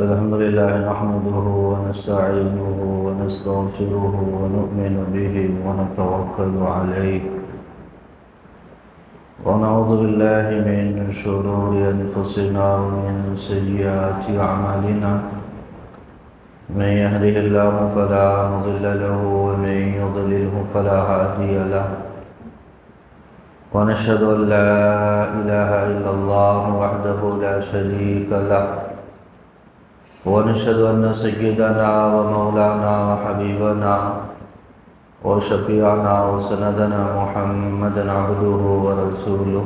الحمد لله نحمده ونستعينه ونستغفره ونؤمن به ونتوكل عليه ونعوذ بالله من شرور أنفسنا ومن سيئات أعمالنا من يهده الله فلا مضل له ومن يضلله فلا هادي له ونشهد أن لا إله إلا الله وحده لا شريك له ونشهد أن سيدنا ومولانا وحبيبنا وشفيعنا وسندنا محمدا عبده ورسوله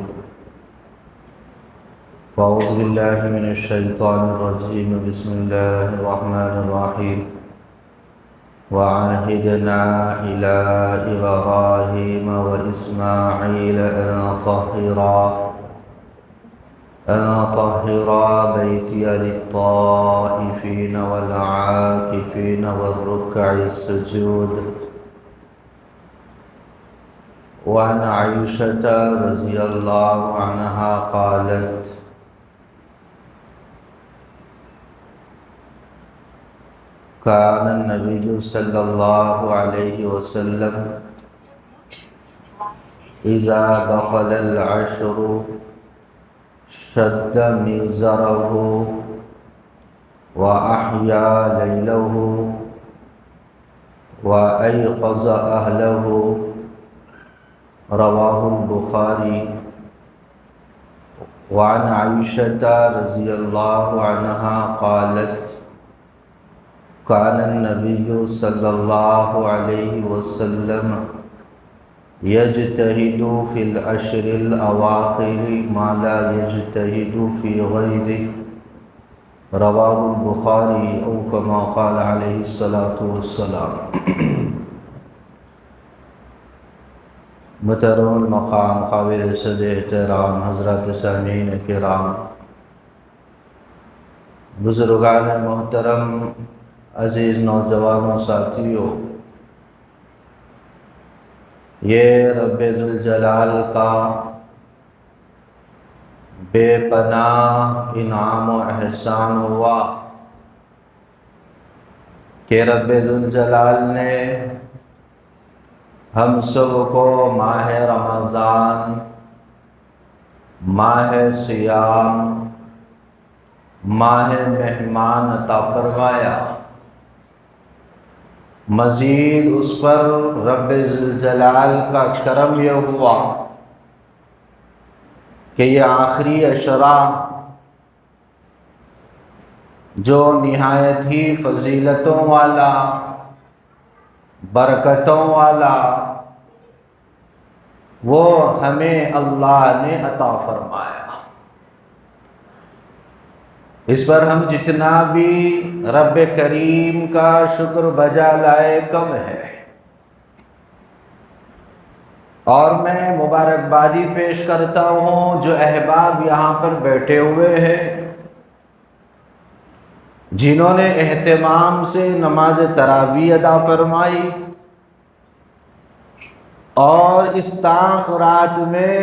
فأعوذ بالله من الشيطان الرجيم بسم الله الرحمن الرحيم وعهدنا إلى إبراهيم وإسماعيل أن طهرا بيتي للطائفين والعاكفين والركع السجود وعن عائشة رضي الله عنها قالت كان النبي صلى الله عليه وسلم إذا دخل العشر شد مئزره وأحيا ليله وأيقظ أهله رواه البخاري. وعن عائشة رضي الله عنها قالت كان النبي صلى الله عليه وسلم يجتهد في العشر الأواخر ما لا يجتهد في غيره رواه البخاري أو كما قال عليه الصلاة والسلام. محترم المقام قابل صد احترام حضرات سامعین کرام، بزرگان محترم، عزیز نوجوانوں، ساتھیوں، یہ رب ذوالجلال کا بے پناہ انعام و احسان ہوا کہ رب ذوالجلال نے ہم سب کو ماہ رمضان، ماہ صیام، ماہ مہمان عطا فرمایا. مزید اس پر رب ذوالجلال کا کرم یہ ہوا کہ یہ آخری عشرہ جو نہایت ہی فضیلتوں والا، برکتوں والا، وہ ہمیں اللہ نے عطا فرمایا. اس پر ہم جتنا بھی رب کریم کا شکر بجا لائے کم ہے. اور میں مبارکبادی پیش کرتا ہوں جو احباب یہاں پر بیٹھے ہوئے ہیں، جنہوں نے اہتمام سے نماز تراویح ادا فرمائی اور اس تاخ رات میں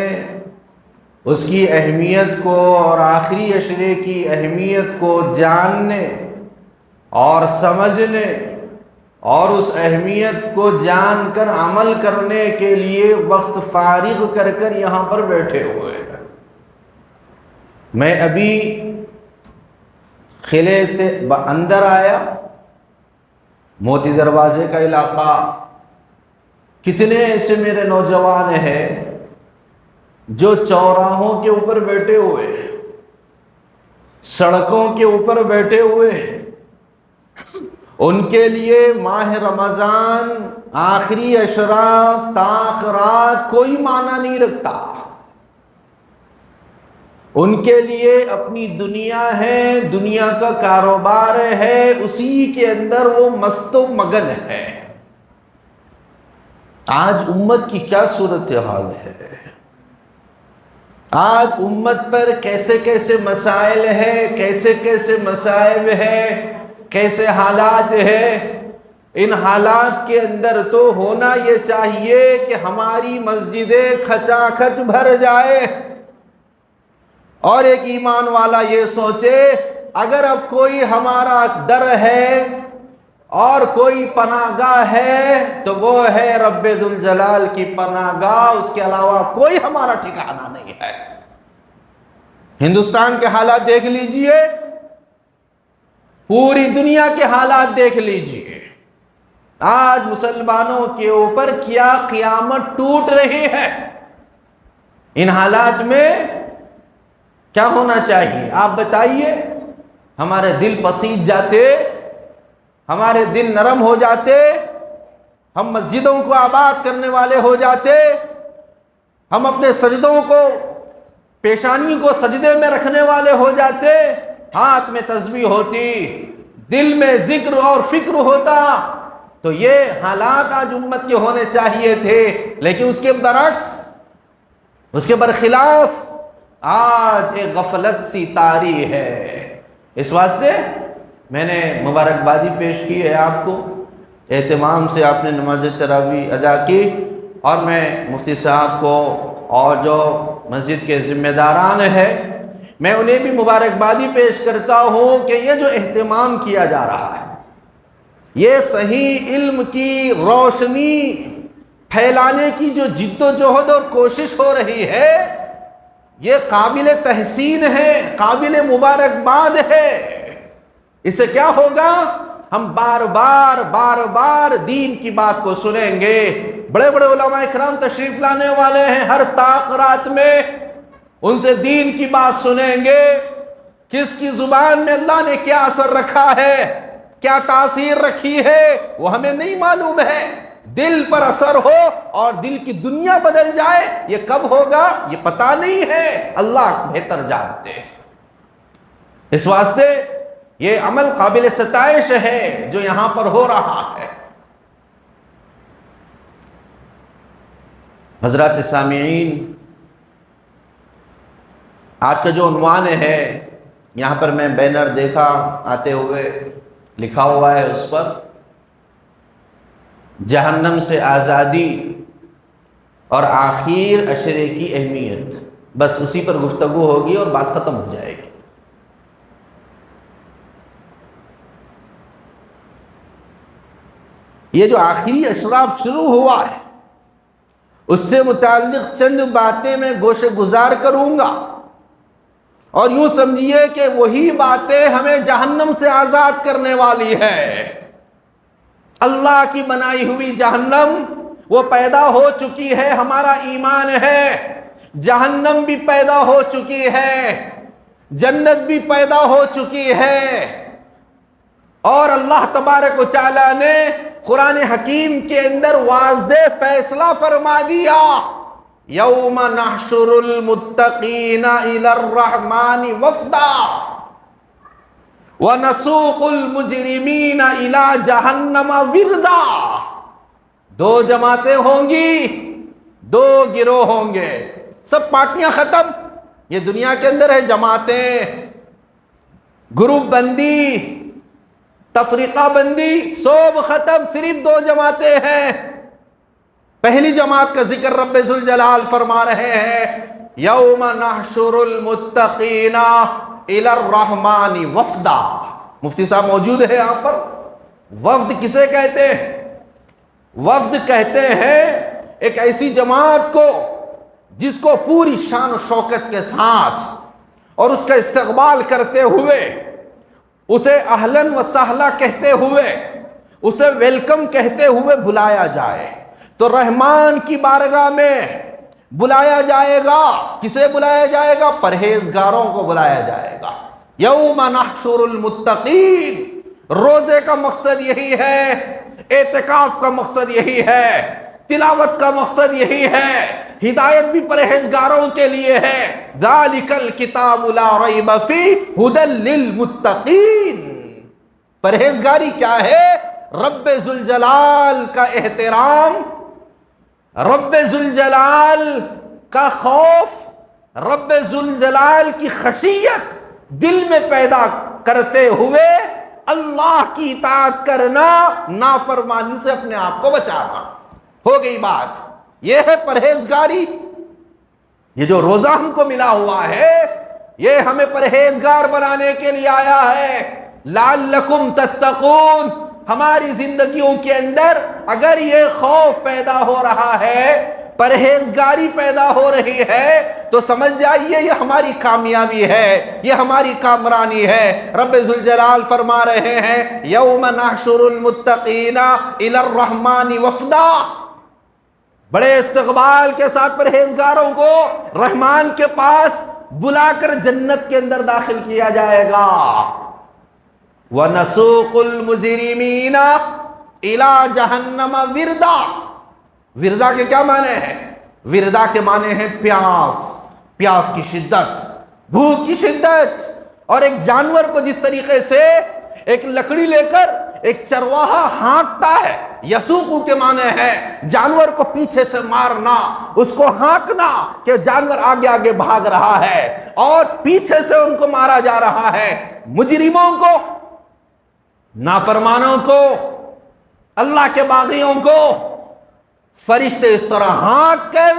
اس کی اہمیت کو اور آخری عشرے کی اہمیت کو جاننے اور سمجھنے اور اس اہمیت کو جان کر عمل کرنے کے لیے وقت فارغ کر کر یہاں پر بیٹھے ہوئے ہیں. میں ابھی قلعے سے اندر آیا، موتی دروازے کا علاقہ. کتنے ایسے میرے نوجوان ہیں جو چوراہوں کے اوپر بیٹھے ہوئے ہیں، سڑکوں کے اوپر بیٹھے ہوئے ہیں. ان کے لیے ماہ رمضان، آخری عشرہ، طاق رات کوئی معنی نہیں رکھتا. ان کے لیے اپنی دنیا ہے، دنیا کا کاروبار ہے، اسی کے اندر وہ مست و مگن ہے. آج امت کی کیا صورتحال ہے؟ آج امت پر کیسے کیسے مسائل ہیں، کیسے کیسے مصائب ہیں، کیسے حالات ہیں. ان حالات کے اندر تو ہونا یہ چاہیے کہ ہماری مسجدیں کھچا کھچ بھر جائے اور ایک ایمان والا یہ سوچے اگر اب کوئی ہمارا در ہے اور کوئی پناہ گاہ ہے تو وہ ہے رب ذوالجلال کی پناہ گاہ، اس کے علاوہ کوئی ہمارا ٹھکانہ نہیں ہے۔ ہندوستان کے حالات دیکھ لیجئے، پوری دنیا کے حالات دیکھ لیجئے، آج مسلمانوں کے اوپر کیا قیامت ٹوٹ رہی ہے۔ ان حالات میں کیا ہونا چاہیے آپ بتائیے؟ ہمارے دل پسیج جاتے، ہمارے دل نرم ہو جاتے، ہم مسجدوں کو آباد کرنے والے ہو جاتے، ہم اپنے سجدوں کو، پیشانی کو سجدے میں رکھنے والے ہو جاتے، ہاتھ میں تسبیح ہوتی، دل میں ذکر اور فکر ہوتا، تو یہ حالات آج امت کے ہونے چاہیے تھے۔ لیکن اس کے برعکس، اس کے برخلاف آج ایک غفلت سی طاری ہے۔ اس واسطے میں نے مبارکبادی پیش کی ہے آپ کو، اہتمام سے آپ نے نماز تراویح ادا کی، اور میں مفتی صاحب کو اور جو مسجد کے ذمہ داران ہیں میں انہیں بھی مبارکبادی پیش کرتا ہوں کہ یہ جو اہتمام کیا جا رہا ہے، یہ صحیح علم کی روشنی پھیلانے کی جو جد و جہد اور کوشش ہو رہی ہے، یہ قابل تحسین ہے، قابل مبارکباد ہے۔ اس سے کیا ہوگا؟ ہم بار بار دین کی بات کو سنیں گے۔ بڑے بڑے علماء اکرام تشریف لانے والے ہیں ہر طاق رات میں، ان سے دین کی بات سنیں گے۔ کس کی زبان میں اللہ نے کیا اثر رکھا ہے، کیا تاثیر رکھی ہے، وہ ہمیں نہیں معلوم ہے۔ دل پر اثر ہو اور دل کی دنیا بدل جائے، یہ کب ہوگا یہ پتہ نہیں ہے، اللہ بہتر جانتے ہیں۔ اس واسطے یہ عمل قابل ستائش ہے جو یہاں پر ہو رہا ہے۔ حضرات سامعین، آج کا جو عنوان ہے، یہاں پر میں بینر دیکھا آتے ہوئے، لکھا ہوا ہے اس پر جہنم سے آزادی اور آخر عشرے کی اہمیت۔ بس اسی پر گفتگو ہوگی اور بات ختم ہو جائے گی۔ یہ جو آخری اشراف شروع ہوا ہے، اس سے متعلق چند باتیں میں گوشے گزار کروں گا، اور یوں سمجھیے کہ وہی باتیں ہمیں جہنم سے آزاد کرنے والی ہے۔ اللہ کی بنائی ہوئی جہنم وہ پیدا ہو چکی ہے، ہمارا ایمان ہے۔ جہنم بھی پیدا ہو چکی ہے، جنت بھی پیدا ہو چکی ہے، اور اللہ تبارک و تعالی نے قرآن حکیم کے اندر واضح فیصلہ فرما دیا، یوم نحشر المتقین الی الرحمن وفدا وَنَسُوقُ الْمُجْرِمِينَ إِلَى جَهَنَّمَ وِرْدًا۔ دو جماعتیں ہوں گی، دو گروہ ہوں گے، سب پارٹیاں ختم۔ یہ دنیا کے اندر ہے جماعتیں، گروپ بندی، تفریقہ بندی، سب ختم، صرف دو جماعتیں ہیں۔ پہلی جماعت کا ذکر رب ذوالجلال فرما رہے ہیں، یوم نحشر المتقین الی الرحمن وفدا۔ مفتی صاحب موجود ہے یہاں پر۔ وفد کسے کہتے ہیں؟ وفد کہتے ہیں ایک ایسی جماعت کو جس کو پوری شان و شوکت کے ساتھ اور اس کا استقبال کرتے ہوئے، اسے اہلاً و سہلا کہتے ہوئے، اسے ویلکم کہتے ہوئے بلایا جائے، تو رحمان کی بارگاہ میں بلایا جائے گا۔ کسے بلایا جائے گا؟ پرہیزگاروں کو بلایا جائے گا۔ یوم نحشر المتقین، روزے کا مقصد یہی ہے، اعتکاف کا مقصد یہی ہے، تلاوت کا مقصد یہی ہے، ہدایت بھی پرہیزگاروں کے لیے ہے۔ ذالک الکتاب لا ریب فیہ ھدی للمتقین۔ پرہیزگاری کیا ہے؟ رب ذوالجلال کا احترام، رب ذوالجلال کا خوف، رب ذوالجلال کی خشیت دل میں پیدا کرتے ہوئے اللہ کی اطاعت کرنا، نافرمانی سے اپنے آپ کو بچانا۔ ہو گئی بات، یہ ہے پرہیزگاری۔ یہ جو روزہ ہم کو ملا ہوا ہے، یہ ہمیں پرہیزگار بنانے کے لیے آیا ہے، لعلکم تتقون۔ ہماری زندگیوں کے اندر اگر یہ خوف پیدا ہو رہا ہے، پرہیزگاری پیدا ہو رہی ہے، تو سمجھ جائیے یہ ہماری کامیابی ہے، یہ ہماری کامرانی ہے۔ رب ذوالجلال فرما رہے ہیں یوم نحشر المتقین الی الرحمن وفدا، بڑے استقبال کے ساتھ پرہیزگاروں کو رحمان کے پاس بلا کر جنت کے اندر داخل کیا جائے گا۔ وَنَسُوقُ الْمُجْرِمِينَ إِلَى جَهَنَّمَ وِرْدًا۔ وردہ کے کیا معنی ہیں؟ وردہ کے معنی ہیں پیاس، پیاس کی شدت، بھوک کی شدت۔ اور ایک جانور کو جس طریقے سے ایک لکڑی لے کر ایک چرواہا ہانکتا ہے، یسوقو کے معنی ہے جانور کو پیچھے سے مارنا، اس کو ہانکنا کہ جانور آگے آگے بھاگ رہا ہے اور پیچھے سے ان کو مارا جا رہا ہے۔ مجرموں کو، نافرمانوں کو، اللہ کے باغیوں کو فرشتے اس طرح ہانک کر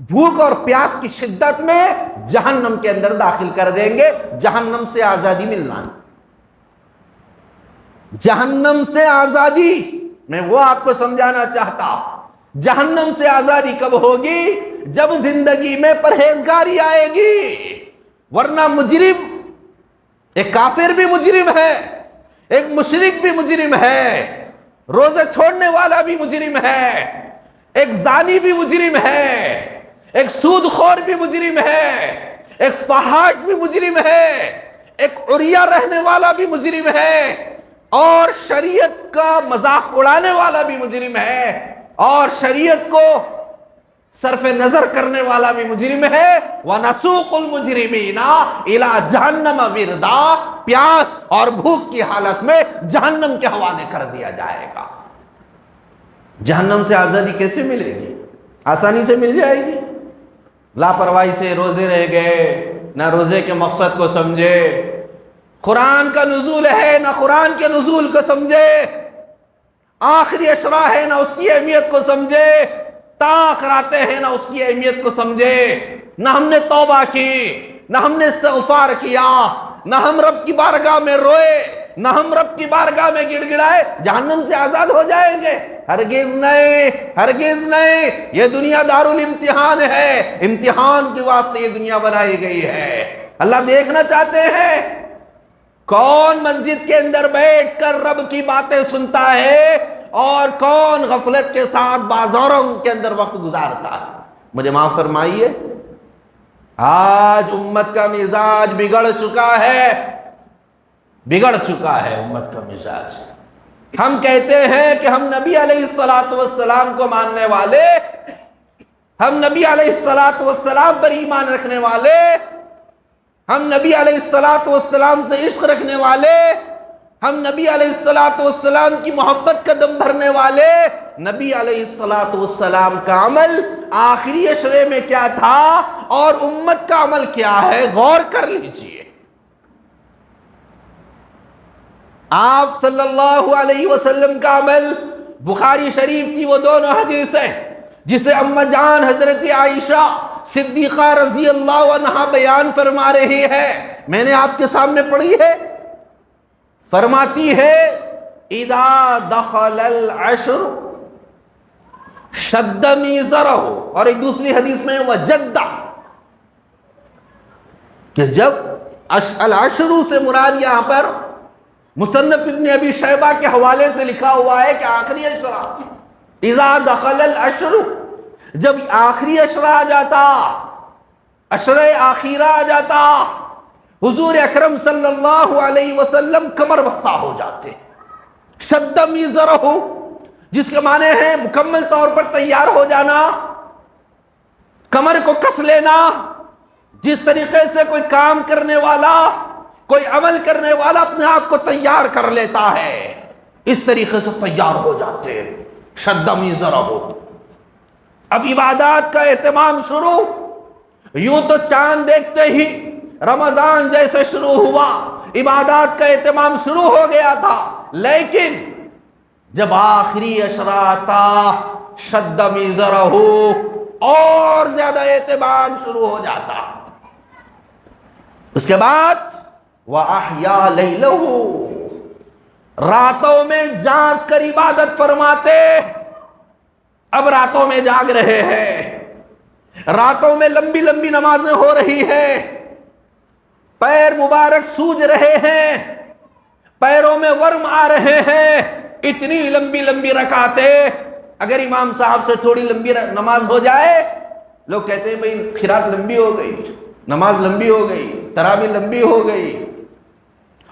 بھوک اور پیاس کی شدت میں جہنم کے اندر داخل کر دیں گے۔ جہنم سے آزادی ملنا، جہنم سے آزادی، میں وہ آپ کو سمجھانا چاہتا۔ جہنم سے آزادی کب ہوگی؟ جب زندگی میں پرہیزگاری آئے گی، ورنہ مجرم، ایک کافر بھی مجرم ہے، ایک مشرک بھی مجرم ہے، روزے چھوڑنے والا بھی مجرم ہے، ایک زانی بھی مجرم ہے، ایک سود خور بھی مجرم ہے، ایک فحاش بھی مجرم ہے، ایک عریہ رہنے والا بھی مجرم ہے، اور شریعت کا مذاق اڑانے والا بھی مجرم ہے، اور شریعت کو صرف نظر کرنے والا بھی مجرم ہے۔ وَنَسُوقُ الْمُجْرِمِينَ إِلَى جَهَنَّمَ وِرْدًا، پیاس اور بھوک کی حالت میں جہنم کے حوالے کر دیا جائے گا۔ جہنم سے آزادی کیسے ملے گی؟ آسانی سے مل جائے گی؟ لاپرواہی سے روزے رہ گئے، نہ روزے کے مقصد کو سمجھے، قرآن کا نزول ہے نہ قرآن کے نزول کو سمجھے، آخری اشرا ہے نہ اس کی اہمیت کو سمجھے، تاخیر آتے ہیں نہ اس کی اہمیت کو سمجھے، نہ ہم نے توبہ کی، نہ ہم نے استغفار کیا، نہ ہم رب کی بارگاہ میں روئے، نہ ہم رب کی بارگاہ میں گڑ گڑائے، جہنم سے آزاد ہو جائیں گے؟ ہرگز نہیں، ہرگز نہیں۔ یہ دنیا دارالامتحان ہے، امتحان کے واسطے یہ دنیا بنائی گئی ہے۔ اللہ دیکھنا چاہتے ہیں کون مسجد کے اندر بیٹھ کر رب کی باتیں سنتا ہے اور کون غفلت کے ساتھ بازاروں کے اندر وقت گزارتا ہے۔ مجھے معاف فرمائیے، آج امت کا مزاج بگڑ چکا ہے، بگڑ چکا ہے امت کا مزاج۔ ہم کہتے ہیں کہ ہم نبی علیہ السلام کو ماننے والے، ہم نبی علیہ السلام پر ایمان رکھنے والے، ہم نبی علیہ السلام سے عشق رکھنے والے، ہم نبی علیہ السلام کی محبت کا دم بھرنے والے۔ نبی علیہ السلام کا عمل آخری عشرے میں کیا تھا اور امت کا عمل کیا ہے، غور کر لیجئے۔ آپ صلی اللہ علیہ وسلم کا عمل، بخاری شریف کی وہ دونوں حدیثیں جسے اما جان حضرت عائشہ صدیقہ رضی اللہ عنہا بیان فرما رہی ہے، میں نے آپ کے سامنے پڑھی ہے۔ فرماتی ہے اذا دخل العشر شد میزرہ، اور ایک دوسری حدیث میں وجد، کہ جب العشر سے مراد یہاں پر مصنف ابن ابی شیبہ کے حوالے سے لکھا ہوا ہے کہ آخری عشرہ، اذا دخل العشر، جب آخری عشرہ آ جاتا، عشرہ آخرہ آ جاتا، حضور اکرم صلی اللہ علیہ وسلم کمر بستہ ہو جاتے۔ شد میزرہ، جس کے معنی ہے مکمل طور پر تیار ہو جانا، کمر کو کس لینا۔ جس طریقے سے کوئی کام کرنے والا، کوئی عمل کرنے والا اپنے آپ کو تیار کر لیتا ہے، اس طریقے سے تیار ہو جاتے۔ شد میزرہ، اب عبادات کا اہتمام شروع۔ یوں تو چاند دیکھتے ہی رمضان جیسے شروع ہوا، عبادات کا اہتمام شروع ہو گیا تھا، لیکن جب آخری عشرہ آتا، شد میزرہ، اور زیادہ اہتمام شروع ہو جاتا۔ اس کے بعد وَأَحْيَا لَيْلَهُ، راتوں میں جاگ کر عبادت فرماتے. اب راتوں میں جاگ رہے ہیں، راتوں میں لمبی لمبی نمازیں ہو رہی ہیں، پیر مبارک سوج رہے ہیں، پیروں میں ورم آ رہے ہیں، اتنی لمبی لمبی رکعتیں. اگر امام صاحب سے تھوڑی لمبی نماز ہو جائے، لوگ کہتے ہیں بھئی قرات لمبی ہو گئی، نماز لمبی ہو گئی، تراویح لمبی ہو گئی.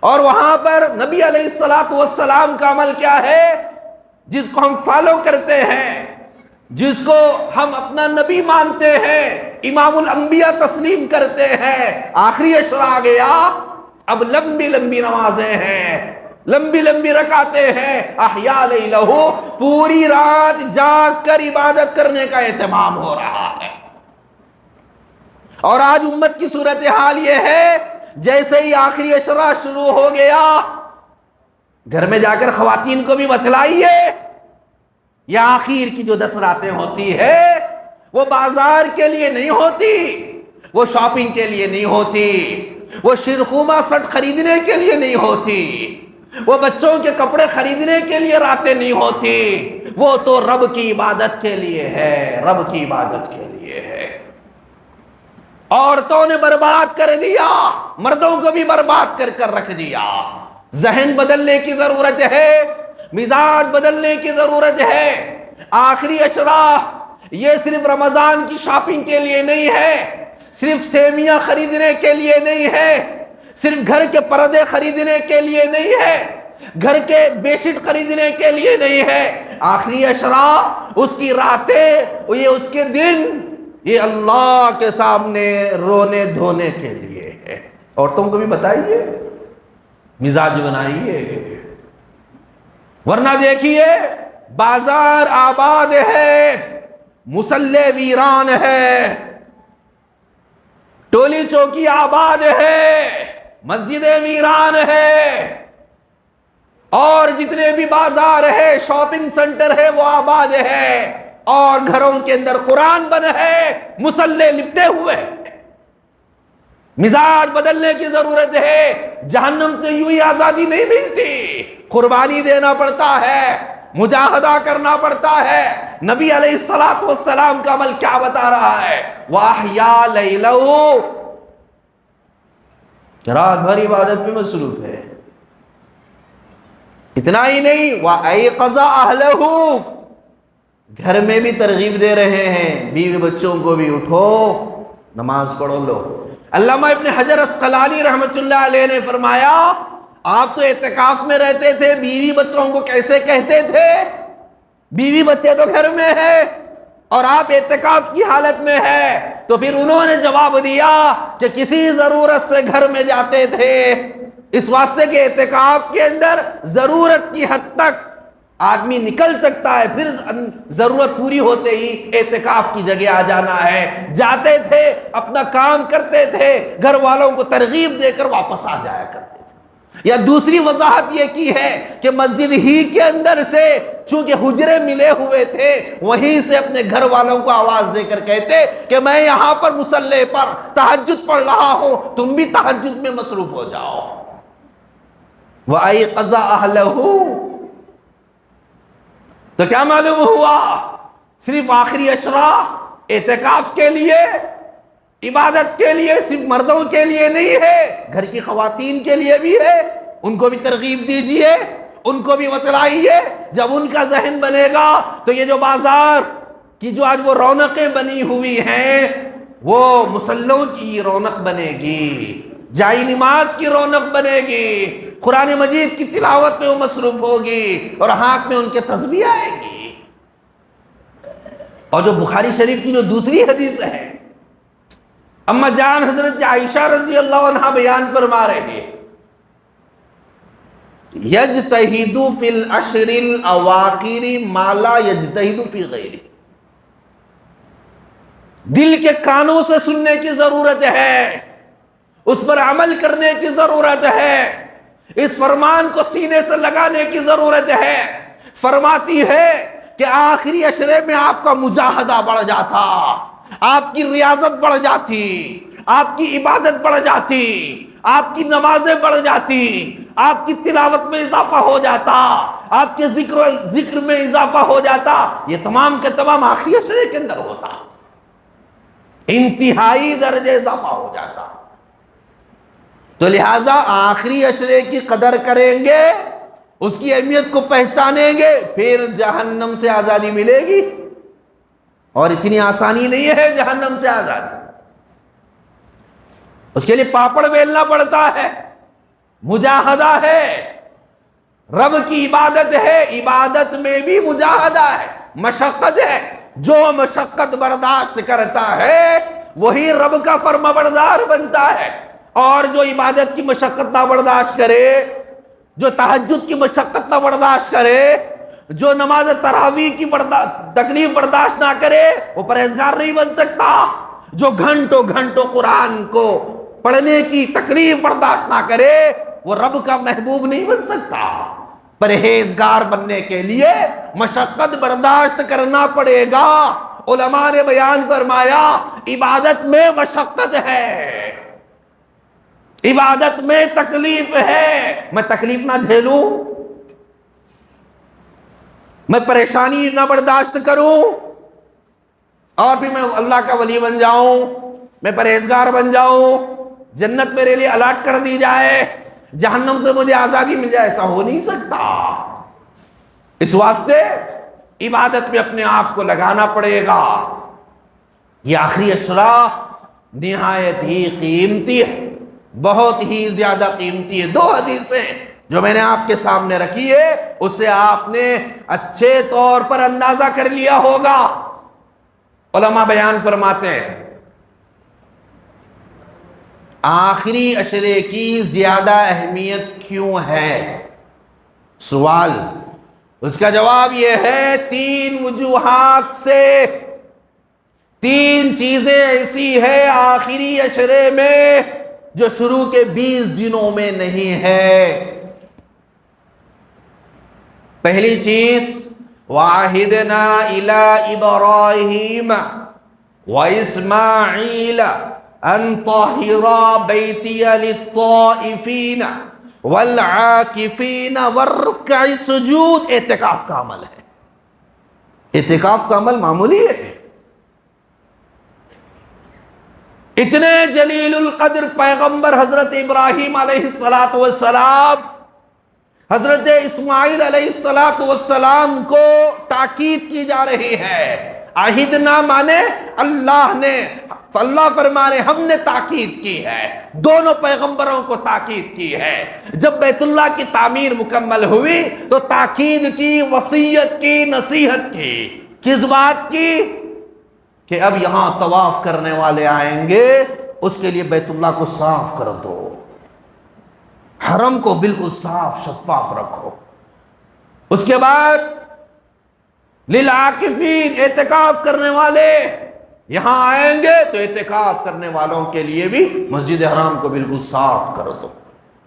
اور وہاں پر نبی علیہ السلام کا عمل کیا ہے جس کو ہم فالو کرتے ہیں، جس کو ہم اپنا نبی مانتے ہیں، امام الانبیاء تسلیم کرتے ہیں؟ آخری عشرہ آ گیا، اب لمبی لمبی نمازیں ہیں، لمبی لمبی رکعتیں ہیں. احیاء لیلہ، پوری رات جاگ کر عبادت کرنے کا اہتمام ہو رہا ہے. اور آج امت کی صورتحال یہ ہے، جیسے ہی آخری عشرہ شروع ہو گیا، گھر میں جا کر خواتین کو بھی بتلائیے، یہ آخر کی جو 10 راتیں ہوتی ہے وہ بازار کے لیے نہیں ہوتی، وہ شاپنگ کے لیے نہیں ہوتی، وہ شیرخومہ سٹ خریدنے کے لیے نہیں ہوتی، وہ بچوں کے کپڑے خریدنے کے لیے راتیں نہیں ہوتی، وہ تو رب کی عبادت کے لیے ہے، رب کی عبادت کے لیے ہے. عورتوں نے برباد کر دیا، مردوں کو بھی برباد کر کر رکھ دیا. ذہن بدلنے کی ضرورت ہے، مزاج بدلنے کی ضرورت ہے. آخری عشرہ یہ صرف رمضان کی شاپنگ کے لیے نہیں ہے، صرف سیویاں خریدنے کے لیے نہیں ہے، صرف گھر کے پردے خریدنے کے لیے نہیں ہے، گھر کے بیڈ شیٹ خریدنے کے لیے نہیں ہے. آخری عشرہ، اس کی راتیں، یہ اس کے دن، یہ اللہ کے سامنے رونے دھونے کے لیے ہے. عورتوں کو بھی بتائیے، مزاج بنائیے، ورنہ دیکھیے بازار آباد ہے، مصلے ویران ہے، ٹولی چوکی آباد ہے، مسجدیں ویران ہے، اور جتنے بھی بازار ہے، شاپنگ سینٹر ہے، وہ آباد ہے، اور گھروں کے اندر قرآن بند ہے، مصلے لپٹے ہوئے ہیں. مزاج بدلنے کی ضرورت ہے. جہنم سے یوں ہی آزادی نہیں ملتی، قربانی دینا پڑتا ہے، مجاہدہ کرنا پڑتا ہے. نبی علیہ السلام کا عمل کیا بتا رہا ہے؟ وَأَحْيَا لَيْلَهُ، رات بھر عبادت میں مصروف ہے. اتنا ہی نہیں، وَأَيْقَظَ أَهْلَهُ، گھر میں بھی ترغیب دے رہے ہیں، بیوی بچوں کو بھی اٹھو نماز پڑھو لو. علامہ ابن حجر اسقلانی رحمت اللہ علیہ نے فرمایا، آپ تو اعتکاف میں رہتے تھے، بیوی بچوں کو کیسے کہتے تھے؟ بیوی بچے تو گھر میں ہیں اور آپ اعتکاف کی حالت میں ہیں. تو پھر انہوں نے جواب دیا کہ کسی ضرورت سے گھر میں جاتے تھے، اس واسطے کہ اعتکاف کے اندر ضرورت کی حد تک آدمی نکل سکتا ہے، پھر ضرورت پوری ہوتے ہی اعتکاف کی جگہ آ جانا ہے. جاتے تھے، اپنا کام کرتے تھے، گھر والوں کو ترغیب دے کر واپس آ جایا کرتے تھے. یا دوسری وضاحت یہ کی ہے کہ مسجد ہی کے اندر سے چونکہ حجرے ملے ہوئے تھے، وہیں سے اپنے گھر والوں کو آواز دے کر کہتے کہ میں یہاں پر مصلی پر تہجد پڑھ رہا ہوں، تم بھی تہجد میں مصروف ہو جاؤ. وَأَيْقَظَ أَهْلَهُ، تو کیا معلوم ہوا؟ صرف آخری عشرہ اعتکاف کے لیے، عبادت کے لیے، صرف مردوں کے لیے نہیں ہے، گھر کی خواتین کے لیے بھی ہے. ان کو بھی ترغیب دیجئے، ان کو بھی بتلائیے. جب ان کا ذہن بنے گا تو یہ جو بازار کی جو آج وہ رونقیں بنی ہوئی ہیں، وہ مصلوں کی رونق بنے گی، جائی نماز کی رونق بنے گی، قرآن مجید کی تلاوت میں وہ مصروف ہوگی، اور ہاتھ میں ان کے تسبیح آئے گی. اور جو بخاری شریف کی جو دوسری حدیث ہے، اما جان حضرت عائشہ رضی اللہ عنہ بیان فرما رہے ہیں، یجتہد فی العشر الاواخر ما لا یجتہد فی غیرہ. دل کے کانوں سے سننے کی ضرورت ہے، اس پر عمل کرنے کی ضرورت ہے، اس فرمان کو سینے سے لگانے کی ضرورت ہے. فرماتی ہے کہ آخری عشرے میں آپ کا مجاہدہ بڑھ جاتا، آپ کی ریاضت بڑھ جاتی، آپ کی عبادت بڑھ جاتی، آپ کی نمازیں بڑھ جاتی، آپ کی تلاوت میں اضافہ ہو جاتا، آپ کے ذکر میں اضافہ ہو جاتا، یہ تمام کے تمام آخری عشرے کے اندر ہوتا، انتہائی درجے اضافہ ہو جاتا۔ تو لہٰذا آخری عشرے کی قدر کریں گے، اس کی اہمیت کو پہچانیں گے، پھر جہنم سے آزادی ملے گی۔ اور اتنی آسانی نہیں ہے جہنم سے آزادی، اس کے لیے پاپڑ بیلنا پڑتا ہے، مجاہدہ ہے، رب کی عبادت ہے، عبادت میں بھی مجاہدہ ہے، مشقت ہے۔ جو مشقت برداشت کرتا ہے وہی رب کا فرما بردار بنتا ہے، اور جو عبادت کی مشقت نہ برداشت کرے، جو تہجد کی مشقت نہ برداشت کرے، جو نماز تراویح کی تکلیف برداشت نہ کرے، وہ پرہیزگار نہیں بن سکتا۔ جو گھنٹوں گھنٹوں قرآن کو پڑھنے کی تکلیف برداشت نہ کرے، وہ رب کا محبوب نہیں بن سکتا۔ پرہیزگار بننے کے لیے مشقت برداشت کرنا پڑے گا۔ علماء نے بیان فرمایا عبادت میں مشقت ہے، عبادت میں تکلیف ہے۔ میں تکلیف نہ جھیلوں، میں پریشانی نہ برداشت کروں، اور پھر میں اللہ کا ولی بن جاؤں، میں پرہیزگار بن جاؤں، جنت میرے لیے الاٹ کر دی جائے، جہنم سے مجھے آزادی مل جائے، ایسا ہو نہیں سکتا۔ اس واسطے عبادت میں اپنے آپ کو لگانا پڑے گا۔ یہ آخری عشرہ نہایت ہی قیمتی ہے، بہت ہی زیادہ قیمتی ہے۔ 2 حدیثیں جو میں نے آپ کے سامنے رکھی ہے، اس سے آپ نے اچھے طور پر اندازہ کر لیا ہوگا۔ علماء بیان فرماتے ہیں آخری عشرے کی زیادہ اہمیت کیوں ہے؟ سوال، اس کا جواب یہ ہے 3 وجوہات سے۔ 3 چیزیں ایسی ہے آخری عشرے میں جو شروع کے 20 دنوں میں نہیں ہے۔ پہلی چیز، وَعَهِدْنَا إِلَىٰ إِبْرَاهِيمَ وَإِسْمَاعِيلَ أَن طَهِّرَا بَيْتِيَ لِلطَّائِفِينَ وَالْعَاكِفِينَ وَالرُّكَّعِ السُّجُودِ۔ اعتکاف کا عمل ہے، اعتکاف کا عمل معمولی ہے۔ اتنے جلیل القدر پیغمبر حضرت ابراہیم علیہ السلام، حضرت اسماعیل علیہ السلام کو تاکید کی جا رہی ہے۔ عہدنا مانے اللہ نے، اللہ فرما رہے ہم نے تاکید کی ہے، دونوں پیغمبروں کو تاکید کی ہے۔ جب بیت اللہ کی تعمیر مکمل ہوئی تو تاکید کی، وصیت کی، نصیحت کی۔ کس بات کی؟ کہ اب یہاں طواف کرنے والے آئیں گے، اس کے لیے بیت اللہ کو صاف کر دو، حرم کو بالکل صاف شفاف رکھو۔ اس کے بعد للعاکفین، اعتکاف کرنے والے یہاں آئیں گے تو اعتکاف کرنے والوں کے لیے بھی مسجد حرام کو بالکل صاف کر دو۔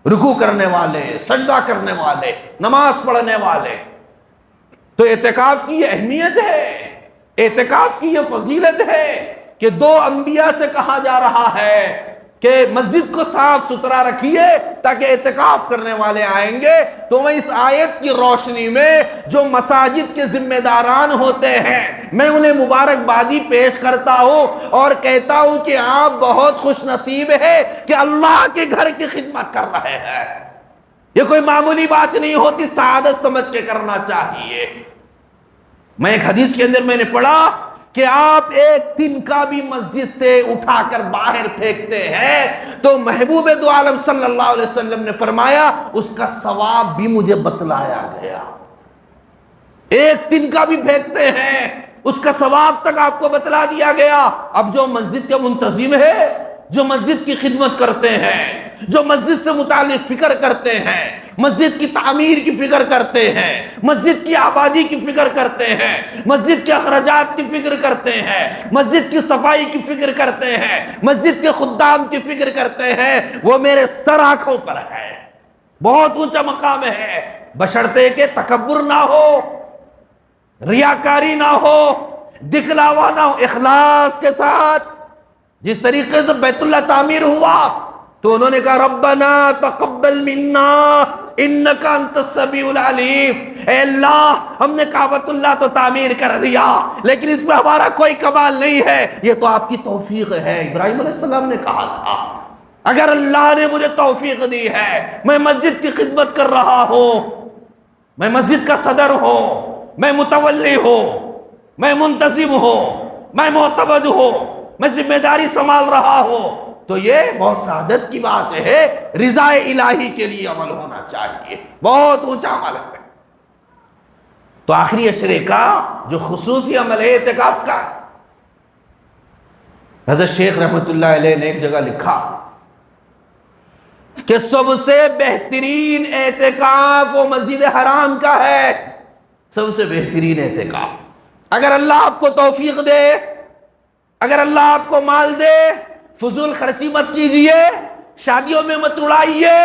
رکوع کرنے والے، سجدہ کرنے والے، نماز پڑھنے والے۔ تو اعتکاف کی یہ اہمیت ہے، اعتکاف کی یہ فضیلت ہے کہ 2 انبیاء سے کہا جا رہا ہے کہ مسجد کو صاف ستھرا رکھیے تاکہ اعتکاف کرنے والے آئیں گے۔ تو میں اس آیت کی روشنی میں جو مساجد کے ذمہ داران ہوتے ہیں، میں انہیں مبارکبادی پیش کرتا ہوں اور کہتا ہوں کہ آپ بہت خوش نصیب ہے کہ اللہ کے گھر کی خدمت کر رہے ہیں۔ یہ کوئی معمولی بات نہیں ہوتی، سعادت سمجھ کے کرنا چاہیے۔ میں ایک حدیث کے اندر میں نے پڑھا کہ آپ ایک دن کا بھی مسجد سے اٹھا کر باہر پھینکتے ہیں تو محبوب دو عالم صلی اللہ علیہ وسلم نے فرمایا اس کا ثواب بھی مجھے بتلایا گیا۔ ایک دن کا بھی پھینکتے ہیں، اس کا ثواب تک آپ کو بتلا دیا گیا۔ اب جو مسجد کے منتظم ہے، جو مسجد کی خدمت کرتے ہیں، جو مسجد سے متعلق فکر کرتے ہیں، مسجد کی تعمیر کی فکر کرتے ہیں، مسجد کی آبادی کی فکر کرتے ہیں، مسجد کے اخراجات کی فکر کرتے ہیں، مسجد کی صفائی کی فکر کرتے ہیں، مسجد کے خدام کی فکر کرتے ہیں، وہ میرے سر آنکھوں پر ہے، بہت اونچا مقام ہے، بشرطے کہ تکبر نہ ہو، ریاکاری نہ ہو، دکھلاوا نہ ہو، اخلاص کے ساتھ جس طریقے سے بیت اللہ تعمیر ہوا تو انہوں نے کہا ربنا تقبل منا انک انت السمیع العلیم، اے اللہ ہم نے کعبۃ اللہ تو تعمیر کر دیا لیکن اس میں ہمارا کوئی کمال نہیں ہے، یہ تو آپ کی توفیق ہے۔ ابراہیم علیہ السلام نے کہا تھا اگر اللہ نے مجھے توفیق دی ہے، میں مسجد کی خدمت کر رہا ہوں، میں مسجد کا صدر ہوں، میں متولی ہوں، میں منتظم ہوں، میں معتمد ہوں، میں ذمہ داری سنبھال رہا ہوں، تو یہ بہت سعادت کی بات ہے، رضا الہی کے لیے عمل ہونا چاہیے، بہت اونچا عمل ہے۔ تو آخری عشرے کا جو خصوصی عمل ہے اعتکاف کا، حضرت شیخ رحمت اللہ علیہ نے ایک جگہ لکھا کہ سب سے بہترین اعتکاف وہ مسجد حرام کا ہے، سب سے بہترین اعتکاف۔ اگر اللہ آپ کو توفیق دے، اگر اللہ آپ کو مال دے، فضول خرچی مت کیجئے، شادیوں میں مت اڑائیے،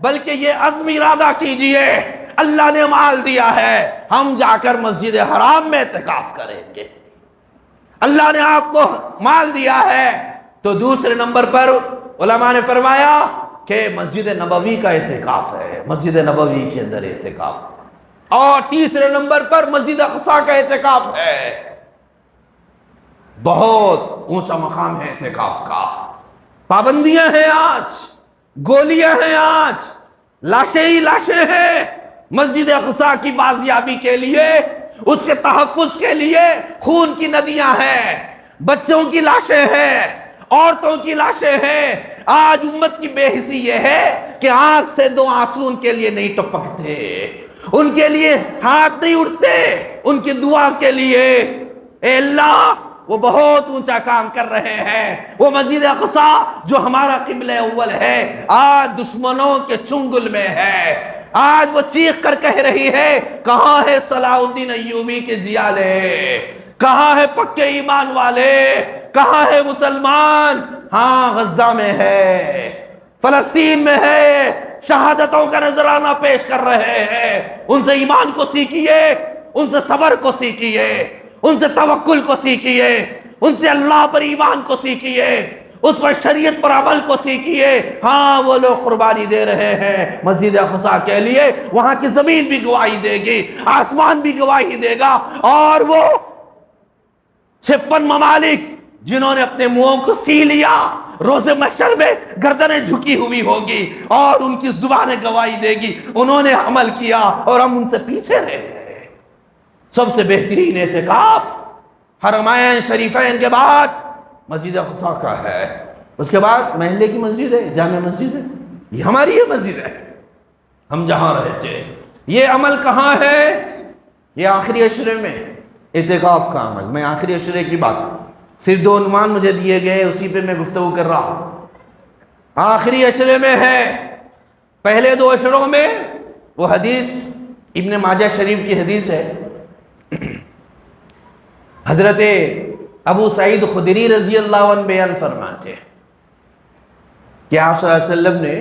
بلکہ یہ عزم ارادہ کیجئے اللہ نے مال دیا ہے، ہم جا کر مسجد حرام میں اعتکاف کریں گے۔ اللہ نے آپ کو مال دیا ہے تو دوسرے نمبر پر علماء نے فرمایا کہ مسجد نبوی کا اعتکاف ہے، مسجد نبوی کے اندر اعتکاف، اور تیسرے نمبر پر مسجد اقصی کا اعتکاف ہے۔ بہت اونچا مقام ہے اعتکاف کا، پابندیاں ہیں آج، گولیاں ہیں آج، لاشیں ہی لاشیں ہیں۔ مسجد اقصی کی بازیابی کے لیے، اس کے تحفظ کے لیے خون کی ندیاں ہیں، بچوں کی لاشیں ہیں، عورتوں کی لاشیں ہیں۔ آج امت کی بے حسی یہ ہے کہ آنکھ سے دو آنسو ان کے لیے نہیں ٹپکتے، ان کے لیے ہاتھ نہیں اٹھتے، ان کی دعا کے لیے۔ اے اللہ وہ بہت اونچا کام کر رہے ہیں، وہ مسجد اقصی جو ہمارا قبلہ اول ہے آج دشمنوں کے چنگل میں ہے۔ آج وہ چیخ کر کہہ رہی ہے کہاں ہے صلاح الدین ایوبی کے جیالے، کہاں ہے پکے ایمان والے، کہاں ہے مسلمان؟ ہاں غزہ میں ہے، فلسطین میں ہے، شہادتوں کا نذرانہ پیش کر رہے ہیں۔ ان سے ایمان کو سیکھیے، ان سے صبر کو سیکھیے، ان سے توکل کو سیکھیے، ان سے اللہ پر ایمان کو سیکھیے، اس پر شریعت پر عمل کو سیکھیے۔ ہاں وہ لوگ قربانی دے رہے ہیں مسجد اقصی کے لیے، وہاں کی زمین بھی گواہی دے گی، آسمان بھی گواہی دے گا، اور وہ 56 ممالک جنہوں نے اپنے منہوں کو سی لیا روز محشر میں گردنیں جھکی ہوئی ہوگی، اور ان کی زبانیں گواہی دے گی انہوں نے عمل کیا اور ہم ان سے پیچھے رہے۔ سب سے بہترین اعتکاف حرمین شریفین کے بعد مسجد اقصی کا ہے، اس کے بعد محلے کی مسجد ہے، جامع مسجد ہے، یہ ہماری یہ مسجد ہے، ہم جہاں رہتے ہیں۔ یہ عمل کہاں ہے؟ یہ آخری عشرے میں اعتکاف کا عمل۔ میں آخری عشرے کی بات، صرف 2 عنوان مجھے دیے گئے، اسی پہ میں گفتگو کر رہا ہوں۔ آخری عشرے میں ہے، پہلے 2 عشروں میں وہ حدیث ابن ماجہ شریف کی حدیث ہے، حضرت ابو سعید خدری رضی اللہ عنہ بیان فرماتے ہیں کہ آپ صلی اللہ علیہ وسلم نے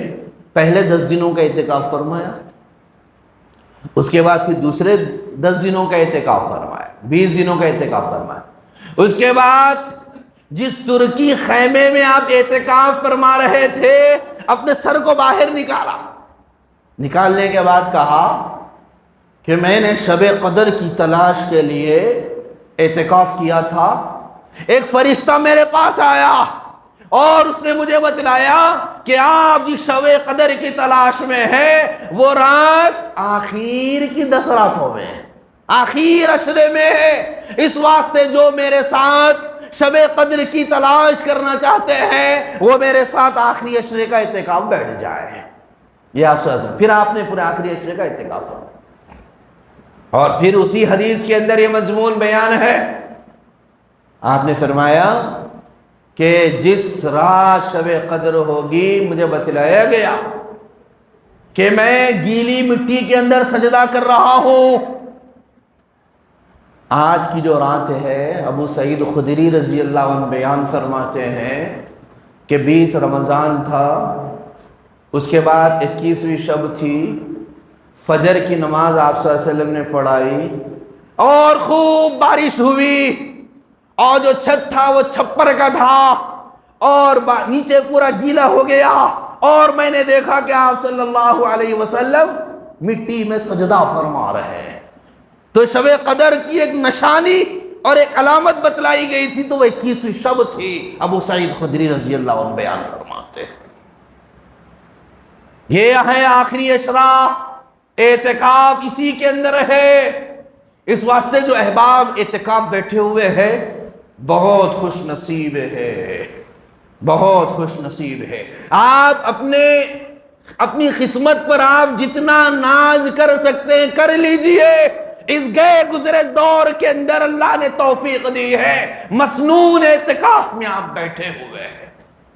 پہلے 10 دنوں کا اعتکاف فرمایا، اس کے بعد پھر دوسرے 10 دنوں کا اعتکاف فرمایا، 20 دنوں کا اعتکاف فرمایا۔ اس کے بعد جس ترکی خیمے میں آپ اعتکاف فرما رہے تھے اپنے سر کو باہر نکالا، نکالنے کے بعد کہا کہ میں نے شب قدر کی تلاش کے لیے اعتکاف کیا تھا، ایک فرشتہ میرے پاس آیا اور اس نے مجھے بتلایا کہ آپ جس شب قدر کی تلاش میں ہے وہ رات آخر کی 10 راتوں میں، آخر عشرے میں ہے، اس واسطے جو میرے ساتھ شب قدر کی تلاش کرنا چاہتے ہیں وہ میرے ساتھ آخری عشرے کا اعتکاف بیٹھ جائے۔ یہ آپ سے پھر آپ نے پورے آخری عشرے کا اعتکاف فرمایا، اور پھر اسی حدیث کے اندر یہ مضمون بیان ہے، آپ نے فرمایا کہ جس رات شب قدر ہوگی مجھے بتلایا گیا کہ میں گیلی مٹی کے اندر سجدہ کر رہا ہوں۔ آج کی جو رات ہے ابو سعید خدری رضی اللہ عنہ بیان فرماتے ہیں کہ 20 رمضان تھا، اس کے بعد 21ویں شب تھی، فجر کی نماز آپ صلی اللہ علیہ وسلم نے پڑھائی اور خوب بارش ہوئی، اور جو چھت تھا وہ چھپر کا تھا، اور نیچے پورا گیلا ہو گیا، اور میں نے دیکھا کہ آپ صلی اللہ علیہ وسلم مٹی میں سجدہ فرما رہے ہیں۔ تو شب قدر کی ایک نشانی اور ایک علامت بتلائی گئی تھی، تو وہ 21ویں شب تھی۔ ابو سعید خدری رضی اللہ عنہ بیان فرماتے ہیں یہ ہے آخری عشرہ، اعتکاف اسی کے اندر ہے۔ اس واسطے جو احباب اعتکاف بیٹھے ہوئے ہیں بہت خوش نصیب ہے، بہت خوش نصیب ہے۔ آپ اپنی قسمت پر آپ جتنا ناز کر سکتے ہیں کر لیجئے۔ اس گئے گزرے دور کے اندر اللہ نے توفیق دی ہے، مسنون اعتکاف میں آپ بیٹھے ہوئے ہیں۔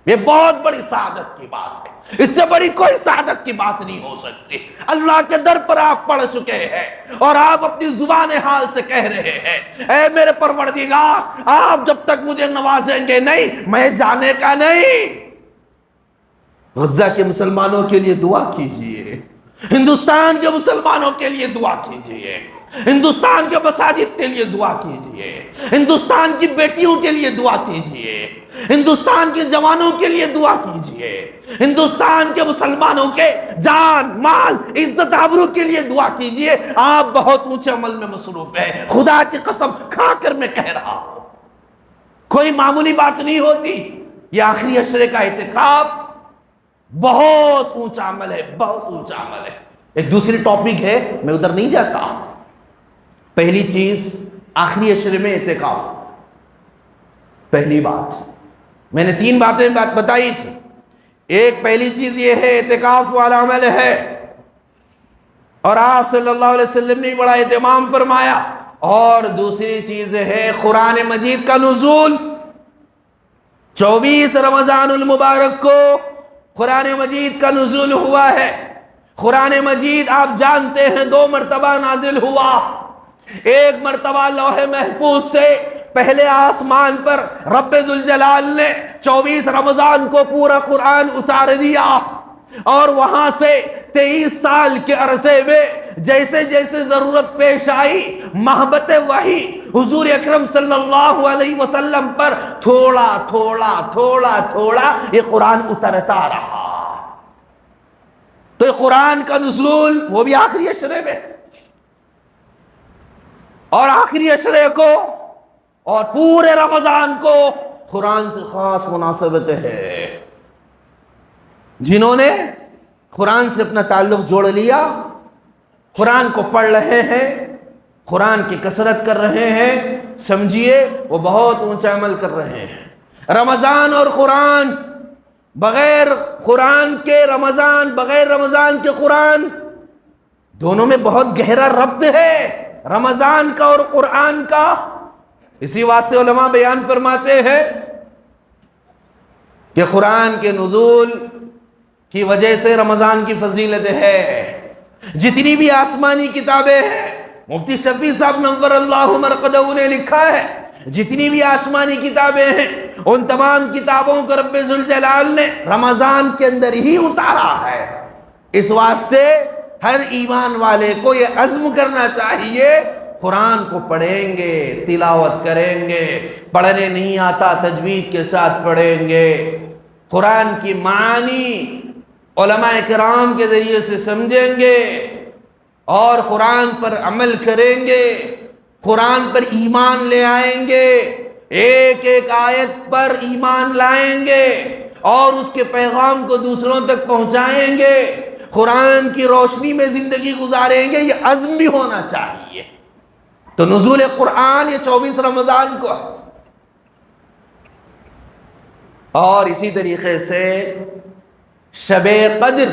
یہ بہت بڑی سعادت کی بات ہے، اس سے بڑی کوئی سعادت کی بات نہیں ہو سکتی۔ اللہ کے در پر آپ پڑھ چکے ہیں اور آپ اپنی زبان حال سے کہہ رہے ہیں اے میرے پروردگار، آپ جب تک مجھے نوازیں گے نہیں میں جانے کا نہیں۔ غزہ کے مسلمانوں کے لیے دعا کیجئے، ہندوستان کے مسلمانوں کے لیے دعا کیجئے، ہندوستان کے مساجد کے لیے دعا کیجئے، ہندوستان کی بیٹیوں کے لیے دعا کیجئے، ہندوستان کے جوانوں کے لیے دعا کیجئے، ہندوستان کے مسلمانوں کے جان مال عزت آبرو کے لیے دعا کیجئے۔ آپ بہت اونچے عمل میں مصروف ہیں، خدا کی قسم کھا کر میں کہہ رہا ہوں، کوئی معمولی بات نہیں ہوتی۔ یہ آخری عشرے کا اعتکاف بہت اونچا عمل ہے، بہت اونچا عمل ہے۔ ایک دوسری ٹاپک ہے، میں ادھر نہیں جاتا۔ پہلی چیز آخری عشرے میں اعتکاف، پہلی بات میں نے 3 باتیں بتائی تھی۔ ایک پہلی چیز یہ ہے اعتکاف والا عمل ہے، اور آپ صلی اللہ علیہ وسلم نے بڑا اہتمام فرمایا۔ اور دوسری چیز ہے قرآن مجید کا نزول۔ 24 رمضان المبارک کو قرآن مجید کا نزول ہوا ہے۔ قرآن مجید آپ جانتے ہیں 2 مرتبہ نازل ہوا۔ ایک مرتبہ لوح محفوظ سے پہلے آسمان پر رب ذوالجلال نے 24 رمضان کو پورا قرآن اتار دیا، اور وہاں سے 23 سال کے عرصے میں جیسے جیسے ضرورت پیش آئی محبت وحی حضور اکرم صلی اللہ علیہ وسلم پر تھوڑا تھوڑا تھوڑا تھوڑا یہ قرآن اترتا رہا۔ تو یہ قرآن کا نزول وہ بھی آخری عشرے میں، اور آخری عشرے کو اور پورے رمضان کو قرآن سے خاص مناسبت ہے۔ جنہوں نے قرآن سے اپنا تعلق جوڑ لیا، قرآن کو پڑھ رہے ہیں، قرآن کی کثرت کر رہے ہیں، سمجھیے وہ بہت اونچا عمل کر رہے ہیں۔ رمضان اور قرآن، بغیر قرآن کے رمضان، بغیر رمضان کے قرآن، دونوں میں بہت گہرا ربط ہے، رمضان کا اور قرآن کا۔ اسی واسطے علماء بیان فرماتے ہیں کہ قرآن کے نزول کی وجہ سے رمضان کی فضیلت ہے۔ جتنی بھی آسمانی کتابیں ہیں، مفتی شفیع صاحب نور اللہ مرقدہ نے لکھا ہے، جتنی بھی آسمانی کتابیں ہیں ان تمام کتابوں کو رب ذوالجلال نے رمضان کے اندر ہی اتارا ہے۔ اس واسطے ہر ایمان والے کو یہ عزم کرنا چاہیے، قرآن کو پڑھیں گے، تلاوت کریں گے، پڑھنے نہیں آتا تجوید کے ساتھ پڑھیں گے، قرآن کی معانی علماء کرام کے ذریعے سے سمجھیں گے، اور قرآن پر عمل کریں گے، قرآن پر ایمان لے آئیں گے، ایک ایک آیت پر ایمان لائیں گے اور اس کے پیغام کو دوسروں تک پہنچائیں گے، قرآن کی روشنی میں زندگی گزاریں گے۔ یہ عزم بھی ہونا چاہیے۔ تو نزول قرآن یہ 24 رمضان کو، اور اسی طریقے سے شب قدر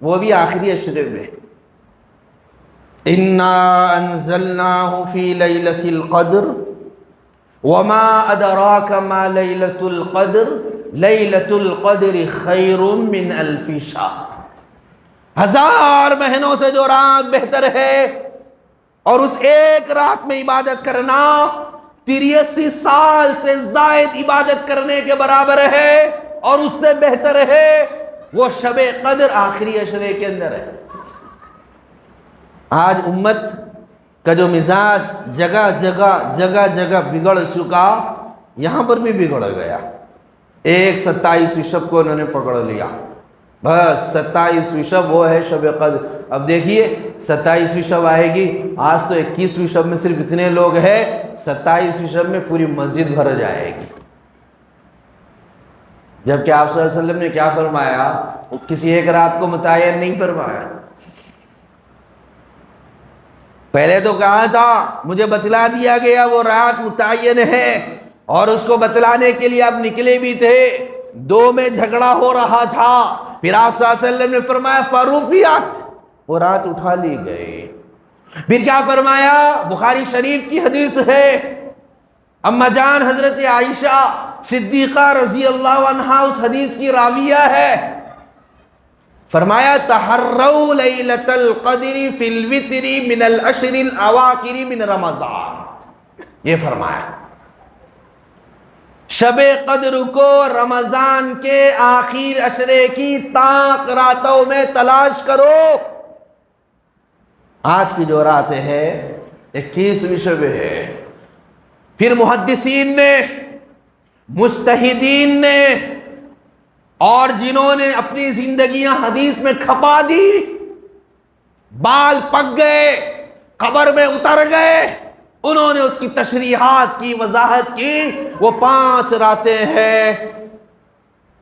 وہ بھی آخری عشرے میں۔ اِنَّا أَنزَلْنَاهُ فِي لَيْلَةِ الْقَدْرِ وَمَا أَدْرَاكَ مَا لَيْلَةُ الْقَدْرِ لَيْلَةُ الْقَدْرِ خَيْرٌ مِّنْ أَلْفِ شَهْرٍ، 1000 مہینوں سے جو رات بہتر ہے، اور اس ایک رات میں عبادت کرنا 83 سال سے زائد عبادت کرنے کے برابر ہے، اور اس سے بہتر ہے۔ وہ شب قدر آخری عشرے کے اندر ہے۔ آج امت کا جو مزاج جگہ جگہ بگڑ چکا، یہاں پر بھی بگڑ گیا۔ ایک 27ویں شب کو انہوں نے پکڑ لیا، بس 27ویں شب وہ ہے شب قدر۔ اب دیکھیے 27ویں شب آئے گی، آج تو 21ویں شب میں صرف اتنے لوگ ہیں، 27ویں شب میں پوری مسجد بھر جائے گی۔ جبکہ آپ صلی اللہ علیہ وسلم نے کیا فرمایا؟ وہ کسی ایک رات کو متعین نہیں فرمایا، پہلے تو کہا تھا مجھے بتلا دیا گیا وہ رات متعین ہے، اور اس کو بتلانے کے لیے آپ نکلے بھی تھے، دو میں جھگڑا ہو رہا تھا، پھر آپ صلی اللہ علیہ وسلم نے فرمایا فرفعت، وہ رات اٹھا لی گئی۔ پھر کیا فرمایا؟ بخاری شریف کی حدیث ہے، اما جان حضرت عائشہ صدیقہ رضی اللہ عنہا اس حدیث کی راویہ ہے، فرمایا تحروا لیلۃ القدر فی الوتر من العشر الاواخر من رمضان، یہ فرمایا شب قدر کو رمضان کے آخر عشرے کی طاق راتوں میں تلاش کرو۔ آج کی جو رات ہے 21ویں شب ہے۔ پھر محدثین نے، مجتہدین نے، اور جنہوں نے اپنی زندگیاں حدیث میں کھپا دی، بال پک گئے، قبر میں اتر گئے، انہوں نے اس کی تشریحات کی، وضاحت کی، وہ 5 راتیں ہیں،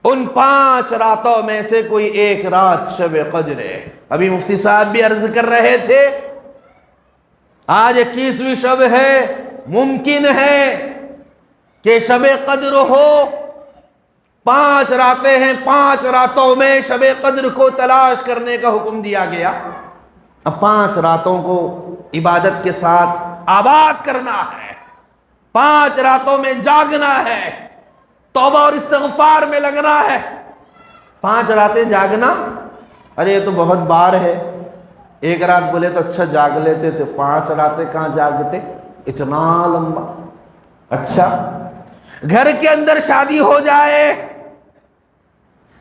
ان 5 راتوں میں سے کوئی ایک رات شب قدر ہے۔ ابھی مفتی صاحب بھی عرض کر رہے تھے آج 21ویں شب ہے، ممکن ہے کہ شب قدر ہو، 5 راتیں ہیں، 5 راتوں میں شب قدر کو تلاش کرنے کا حکم دیا گیا۔ اب 5 راتوں کو عبادت کے ساتھ آباد کرنا ہے، 5 راتوں میں جاگنا ہے، توبہ اور استغفار میں لگنا ہے۔ 5 راتیں جاگنا، ارے یہ تو بہت بار ہے، ایک رات بولے تو اچھا جاگ لیتے تھے، 5 راتیں کہاں جاگتے اتنا لمبا؟ اچھا گھر کے اندر شادی ہو جائے،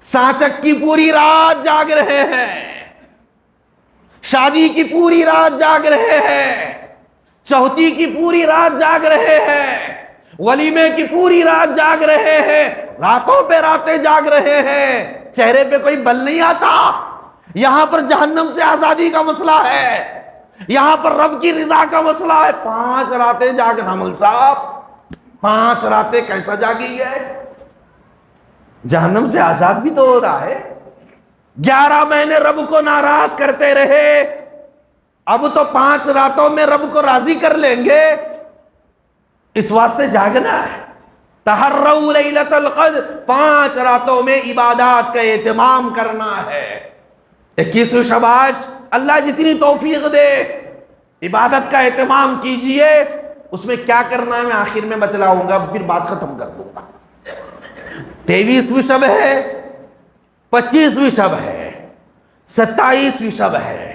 سانچک کی پوری رات جاگ رہے ہیں، شادی کی پوری رات جاگ رہے ہیں، چوتھی کی پوری رات جاگ رہے ہیں، ولیمے کی پوری رات جاگ رہے ہیں، راتوں پہ راتیں جاگ رہے ہیں، چہرے پہ کوئی بل نہیں آتا۔ یہاں پر جہنم سے آزادی کا مسئلہ ہے، یہاں پر رب کی رضا کا مسئلہ ہے۔ 5 راتیں جاگنا، مول صاحب 5 راتیں کیسا جاگی ہے؟ جہنم سے آزاد بھی تو ہو رہا ہے۔ 11 مہینے رب کو ناراض کرتے رہے، اب تو 5 راتوں میں رب کو راضی کر لیں گے، اس واسطے جاگنا ہے۔ تحروا لیلۃ القدر، 5 راتوں میں عبادات کا اہتمام کرنا ہے۔ 21ویں شب آج، اللہ جتنی توفیق دے عبادت کا اہتمام کیجئے۔ اس میں کیا کرنا ہے میں آخر میں بتلاؤں گا، پھر بات ختم کر دوں گا۔ 23ویں شب ہے، 25ویں شب ہے، 27ویں شب ہے،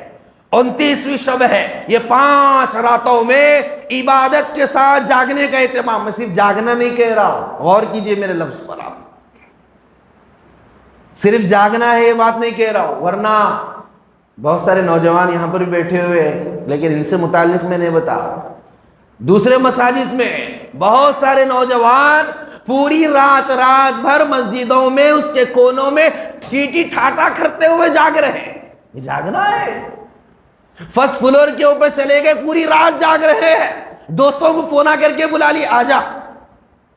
29ویں شب ہے، یہ 5 راتوں میں عبادت کے ساتھ جاگنے کا اہتمام۔ میں صرف جاگنا نہیں کہہ رہا ہوں، غور کیجئے میرے لفظ پر، آپ صرف جاگنا ہے یہ بات نہیں کہہ رہا ہوں، ورنہ بہت سارے نوجوان یہاں پر بھی بیٹھے ہوئے ہیں، لیکن ان سے متعلق میں نہیں بتا۔ دوسرے مساجد میں بہت سارے نوجوان پوری رات بھر مسجدوں میں اس کے کونوں میں ٹھیٹی ٹھاٹا کرتے ہوئے جاگ رہے ہیں۔ یہ جاگنا ہے؟ فرسٹ فلور کے اوپر چلے گئے، پوری رات جاگ رہے ہیں، دوستوں کو فون کر کے بلا لی، آجا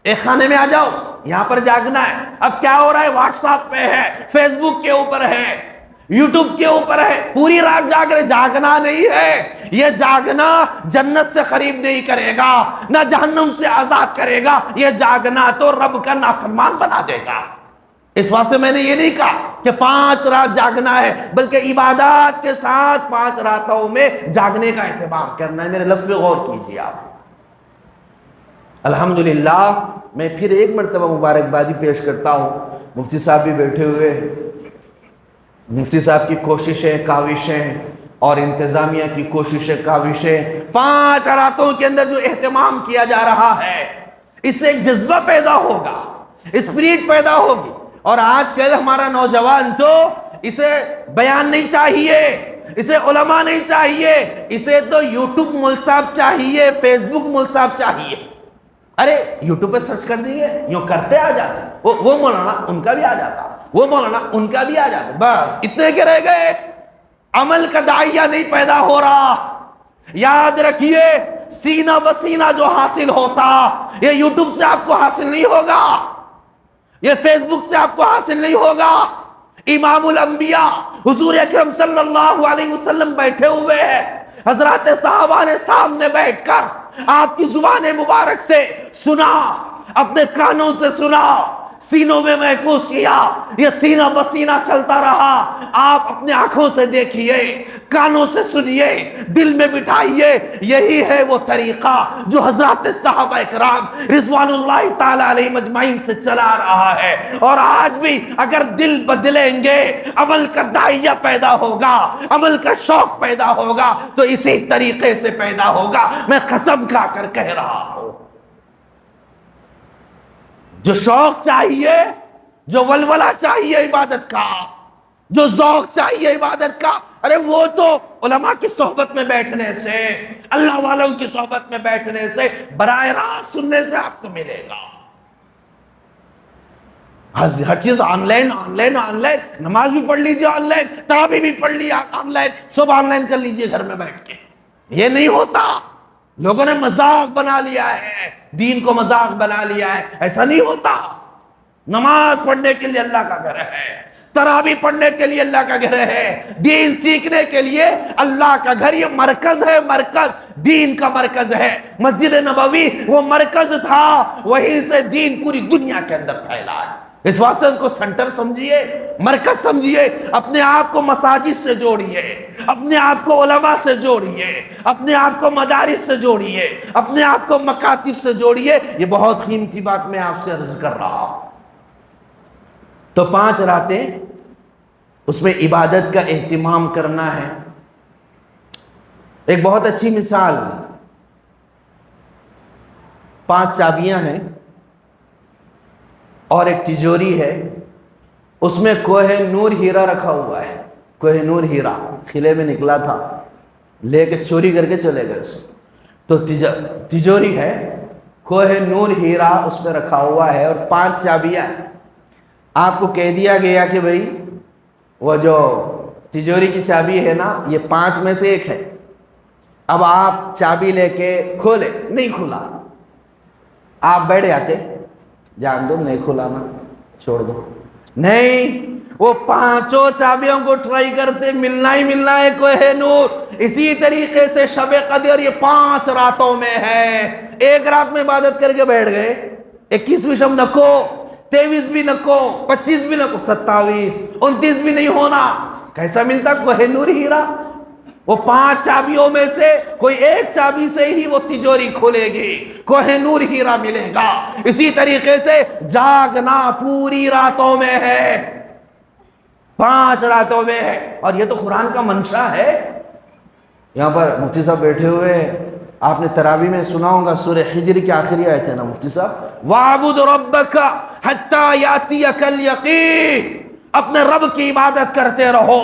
ایک خانے میں آ جاؤ، یہاں پر جاگنا ہے۔ اب کیا ہو رہا ہے؟ واٹس ایپ پہ ہے، فیس بک کے اوپر ہے، یوٹیوب کے اوپر ہے، پوری رات جاگ رہے۔ جاگنا نہیں ہے، یہ جاگنا جنت سے قریب نہیں کرے گا، نہ جہنم سے آزاد کرے گا، یہ جاگنا تو رب کا نافرمان بنا دے گا۔ اس واسطے میں نے یہ نہیں کہا کہ 5 رات جاگنا ہے، بلکہ عبادات کے ساتھ 5 راتوں میں جاگنے کا اہتمام کرنا ہے۔ میرے لفظ پہ غور کیجیے آپ۔ الحمدللہ میں پھر ایک مرتبہ مبارکبادی پیش کرتا ہوں، مفتی صاحب بھی بیٹھے ہوئے ہیں، مفتی صاحب کی کوششیں، کاوشیں اور انتظامیہ کی کوششیں، کاوشیں، 5 راتوں کے اندر جو اہتمام کیا جا رہا ہے، اس سے ایک جذبہ پیدا ہوگا، اسپرٹ پیدا ہوگی۔ اور آج کل ہمارا نوجوان تو اسے بیان نہیں چاہیے، اسے علماء نہیں چاہیے، اسے تو یوٹیوب مول صاحب چاہیے، فیس بک مول صاحب چاہیے۔ ارے یوٹیوب پہ سرچ کر دیے، یوں کرتے آ جاتے، وہ مولانا ان کا بھی آ جاتا، وہ مولانا ان کا بھی آ جاتا، بس اتنے کے رہ گئے، عمل کا داعیہ نہیں پیدا ہو رہا۔ یاد رکھیے سینہ بسینہ جو حاصل ہوتا یہ یوٹیوب سے آپ کو حاصل نہیں ہوگا، یہ فیس بک سے آپ کو حاصل نہیں ہوگا۔ امام الانبیاء حضور اکرم صلی اللہ علیہ وسلم بیٹھے ہوئے ہیں، حضرات صحابہ نے سامنے بیٹھ کر آپ کی زبان مبارک سے سنا، اپنے کانوں سے سنا، سینوں میں محفوظ کیا، یہ سینہ بسینہ چلتا رہا۔ آپ اپنے آنکھوں سے دیکھیے، کانوں سے سنیے، دل میں بٹھائیے، یہی ہے وہ طریقہ جو حضرات صحابہ اکرام رضوان اللہ تعالی علیہ مجمعین سے چلا رہا ہے۔ اور آج بھی اگر دل بدلیں گے، عمل کا داعیہ پیدا ہوگا، عمل کا شوق پیدا ہوگا، تو اسی طریقے سے پیدا ہوگا۔ میں قسم کھا کر کہہ رہا ہوں، جو شوق چاہیے، جو ولولہ چاہیے عبادت کا، جو ذوق چاہیے عبادت کا، ارے وہ تو علماء کی صحبت میں بیٹھنے سے، اللہ والوں کی صحبت میں بیٹھنے سے، براہ راست سننے سے آپ کو ملے گا۔ ہر چیز آن لائن، نماز بھی پڑھ لیجیے آن لائن، تراویح بھی پڑھ لی on line, sub on line کر لیجیے گھر میں بیٹھ کے۔ یہ نہیں ہوتا، لوگوں نے مذاق بنا لیا ہے، دین کو مذاق بنا لیا ہے، ایسا نہیں ہوتا۔ نماز پڑھنے کے لیے اللہ کا گھر ہے، تراویح پڑھنے کے لیے اللہ کا گھر ہے، دین سیکھنے کے لیے اللہ کا گھر، یہ مرکز ہے، مرکز دین کا مرکز ہے۔ مسجد نبوی وہ مرکز تھا، وہیں سے دین پوری دنیا کے اندر پھیلا ہے۔ اس واسطے اس کو سنٹر سمجھیے، مرکز سمجھیے، اپنے آپ کو مساجد سے جوڑیے، اپنے آپ کو علماء سے جوڑیے، اپنے آپ کو مدارس سے جوڑیے، اپنے آپ کو مکاتب سے جوڑیے۔ یہ بہت قیمتی بات میں آپ سے عرض کر رہا ہوں۔ تو 5 راتیں اس میں عبادت کا اہتمام کرنا ہے۔ ایک بہت اچھی مثال، 5 چابیاں ہیں اور ایک تجوری ہے، اس میں کوہ نور ہیرا رکھا ہوا ہے۔ کوہ نور ہیرا قلعے میں نکلا تھا، لے کے چوری کر کے چلے گئے اس تو تجوری ہے، کوہ نور ہیرا اس پہ رکھا ہوا ہے اور 5 چابیاں۔ آپ کو کہہ دیا گیا کہ بھئی وہ جو تجوری کی چابی ہے نا، یہ 5 میں سے ایک ہے، اب آپ چابی لے کے کھولے، نہیں کھلا، آپ بیٹھ جاتے، جان دو نہیں کھلانا، چھوڑ دو، نہیں، وہ 5 چابیوں کو ٹرائی کرتے، ملنا ہی ملنا ہے کوہ نور۔ اسی طریقے سے شب قدر یہ 5 راتوں میں ہے۔ ایک رات میں عبادت کر کے بیٹھ گئے، 21ویں شب نکو، 23 بھی نکو، 25 بھی نکو، 27 29 بھی نہیں ہونا، کیسا ملتا کوہ نور ہیرا؟ وہ 5 چابیوں میں سے کوئی ایک چابی سے ہی وہ تجوری کھولے گی، کوہ نور ہیرا ملے گا۔ اسی طریقے سے جاگنا پوری راتوں میں ہے، 5 راتوں میں ہے، اور یہ تو قرآن کا منشا ہے۔ یہاں پر مفتی صاحب بیٹھے ہوئے، آپ نے تراویح میں سنا ہوگا سورہ حجر کی آخری آیت ہے نا مفتی صاحب، وَاعْبُدْ رَبَّكَ حَتَّى يَأْتِيَكَ الْيَقِينُ، اپنے رب کی عبادت کرتے رہو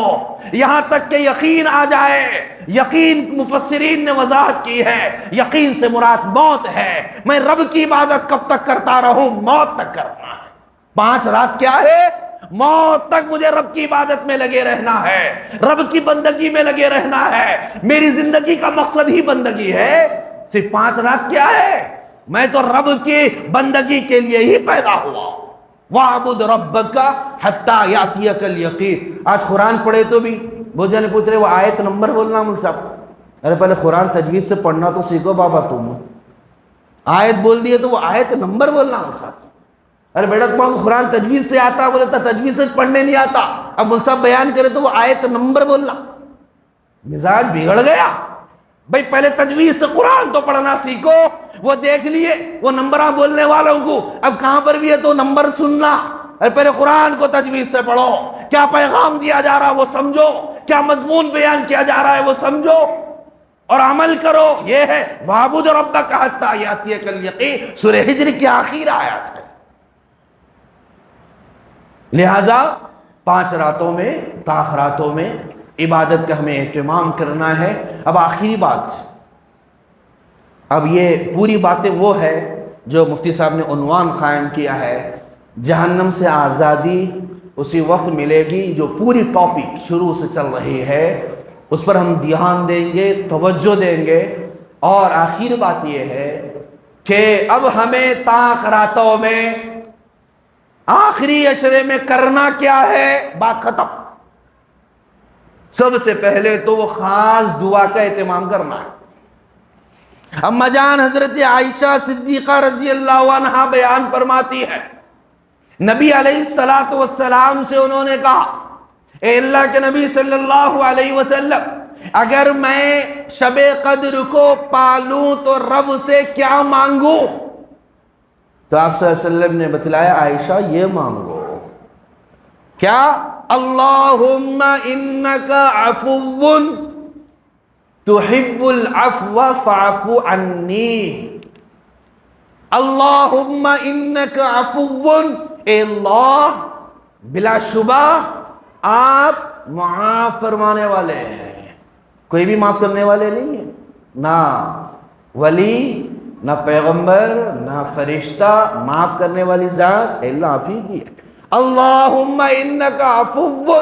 یہاں تک کہ یقین آ جائے۔ یقین مفسرین نے وضاحت کی ہے، یقین سے مراد موت ہے۔ میں رب کی عبادت کب تک کرتا رہوں؟ موت تک کرنا ہے۔ 5 رات کیا ہے؟ موت تک مجھے رب کی عبادت میں لگے رہنا ہے، رب کی بندگی میں لگے رہنا ہے۔ میری زندگی کا مقصد ہی بندگی ہے۔ صرف 5 رات کیا ہے؟ میں تو رب کی بندگی کے لیے ہی پیدا ہوا ہوں۔ وَاعْبُدْ رَبَّكَ حَتَّى يَأْتِيَكَ الْيَقِينُ۔ آج قرآن پڑھے تو بھی بہت جانے پوچھ رہے وہ آیت نمبر بولنا مل صاحب، ارے پہلے قرآن تجوید سے پڑھنا تو سیکھو بابا تم، آیت بول دیے تو وہ آیت نمبر بولنا مل صاحب۔ ارے بیٹا تمہیں قرآن تجوید سے آتا، بولے تو تجوید سے پڑھنے نہیں آتا، اب مل صاحب بیان کرے تو وہ آیت نمبر بولنا، مزاج بگڑ گیا۔ بھائی پہلے تجوید سے قرآن تو پڑھنا سیکھو، وہ دیکھ لیے وہ نمبرہ بولنے والوں کو، اب کہاں پر بھی ہے تو نمبر سننا۔ ارے پہلے قرآن کو تجوید سے پڑھو، کیا پیغام دیا جا رہا ہے وہ سمجھو، کیا مضمون بیان کیا جا رہا ہے وہ سمجھو اور عمل کرو۔ یہ ہے وَاعْبُدْ رَبَّكَ حَتَّى يَأْتِيَكَ الْيَقِينُ، سورہ ہجر کی آخر آیات ہے۔ لہذا 5 راتوں میں، تاخراتوں میں عبادت کا ہمیں اہتمام کرنا ہے۔ اب آخری بات، اب یہ پوری باتیں وہ ہے جو مفتی صاحب نے عنوان قائم کیا ہے، جہنم سے آزادی اسی وقت ملے گی جو پوری ٹاپک شروع سے چل رہی ہے اس پر ہم دھیان دیں گے، توجہ دیں گے۔ اور آخر بات یہ ہے کہ اب ہمیں تاخراتوں میں آخری عشرے میں کرنا کیا ہے، بات ختم۔ سب سے پہلے تو وہ خاص دعا کا اہتمام کرنا ہے۔ اما جان حضرت عائشہ صدیقہ رضی اللہ عنہا بیان فرماتی ہے، نبی علیہ السلام سے انہوں نے کہا، اے اللہ کے نبی صلی اللہ علیہ وسلم، اگر میں شب قدر کو پالوں تو رب سے کیا مانگوں؟ تو آپ صلی اللہ علیہ وسلم نے بتلایا، عائشہ یہ مانگو، کیا؟ اللہم انکا عفو تحب العفو فاعف عنی۔ اللہم انکا عفو، اے اللہ بلا شبہ آپ معاف فرمانے والے ہیں، کوئی بھی معاف کرنے والے نہیں ہیں، نہ ولی، نہ پیغمبر، نہ فرشتہ، معاف کرنے والی ذات اللہ آپ ہی کی ہے۔ اللہم انکا عفو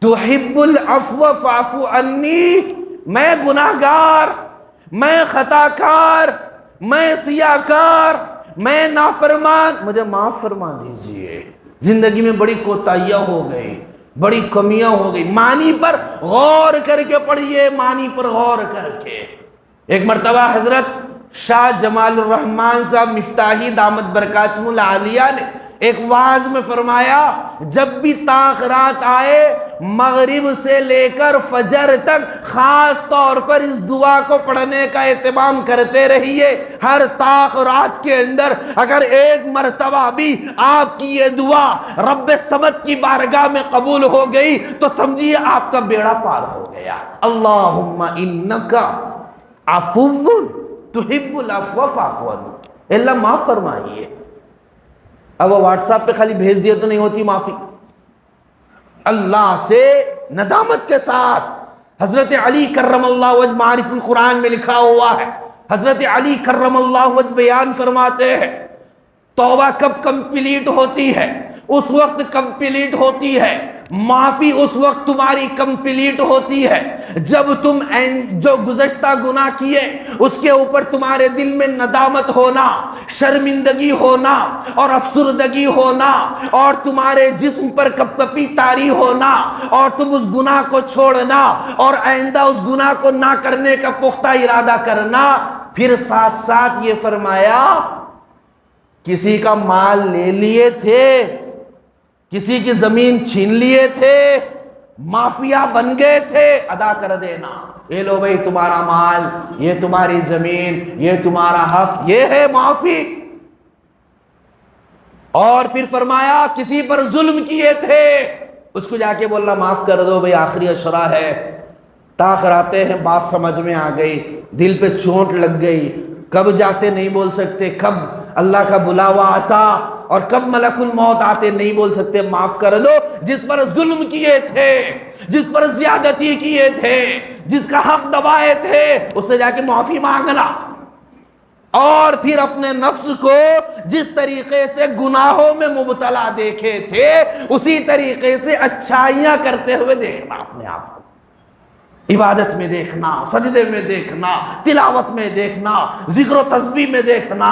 تحب العفو فاعف عنی، میں گناہگار، میں خطا کار، میں سیاہکار، میں نافرمان، مجھے معاف فرما دیجئے۔ زندگی میں بڑی کوتاہیاں ہو گئی، بڑی کمیاں ہو گئی، معنی پر غور کر کے پڑھیے، معنی پر غور کر کے۔ ایک مرتبہ حضرت شاہ جمال الرحمن صاحب مفتاحی دامت برکاتہم العالیہ نے ایک وعظ میں فرمایا، جب بھی تاخرات آئے مغرب سے لے کر فجر تک خاص طور پر اس دعا کو پڑھنے کا اہتمام کرتے رہیے۔ ہر تاخرات کے اندر اگر ایک مرتبہ بھی آپ کی یہ دعا رب صمد کی بارگاہ میں قبول ہو گئی تو سمجھیے آپ کا بیڑا پار ہو گیا۔ اللہم انکا عفو تحب العفو فاعف عنی، اللہ معاف فرمائیے۔ اب وہ واٹس ایپ پہ خالی بھیج دیا تو نہیں ہوتی معافی، اللہ سے ندامت کے ساتھ۔ حضرت علی کرم اللہ وجہ معارف القرآن میں لکھا ہوا ہے، حضرت علی کرم اللہ وجہ بیان فرماتے ہیں، توبہ کب کمپلیٹ ہوتی ہے؟ اس وقت کمپلیٹ ہوتی ہے، معافی اس وقت تمہاری کمپلیٹ ہوتی ہے جب تم جو گزشتہ گناہ کیے اس کے اوپر تمہارے دل میں ندامت ہونا، شرمندگی ہونا اور افسردگی ہونا، اور تمہارے جسم پر کپکپی طاری ہونا، اور تم اس گناہ کو چھوڑنا اور آئندہ اس گناہ کو نہ کرنے کا پختہ ارادہ کرنا۔ پھر ساتھ ساتھ یہ فرمایا، کسی کا مال لے لیے تھے، کسی کی زمین چھین لیے تھے، مافیا بن گئے تھے، ادا کر دینا۔ یہ لو بھئی تمہارا مال، یہ تمہاری زمین، یہ تمہارا حق، یہ ہے معافی۔ اور پھر فرمایا کسی پر ظلم کیے تھے، اس کو جا کے بولنا معاف کر دو بھئی، آخری عشرہ ہے، تاخر آتے ہیں، بات سمجھ میں آ گئی، دل پہ چوٹ لگ گئی، کب جاتے نہیں بول سکتے، کب اللہ کا بلاوا آتا اور کب ملک الموت آتے نہیں بول سکتے، معاف کر دو۔ جس پر ظلم کیے تھے، جس پر زیادتی کیے تھے، جس کا حق دبائے تھے، اس سے جا کے معافی مانگنا۔ اور پھر اپنے نفس کو جس طریقے سے گناہوں میں مبتلا دیکھے تھے اسی طریقے سے اچھائیاں کرتے ہوئے دیکھنا، اپنے آپ کو عبادت میں دیکھنا، سجدے میں دیکھنا، تلاوت میں دیکھنا، ذکر و تسبیح میں دیکھنا،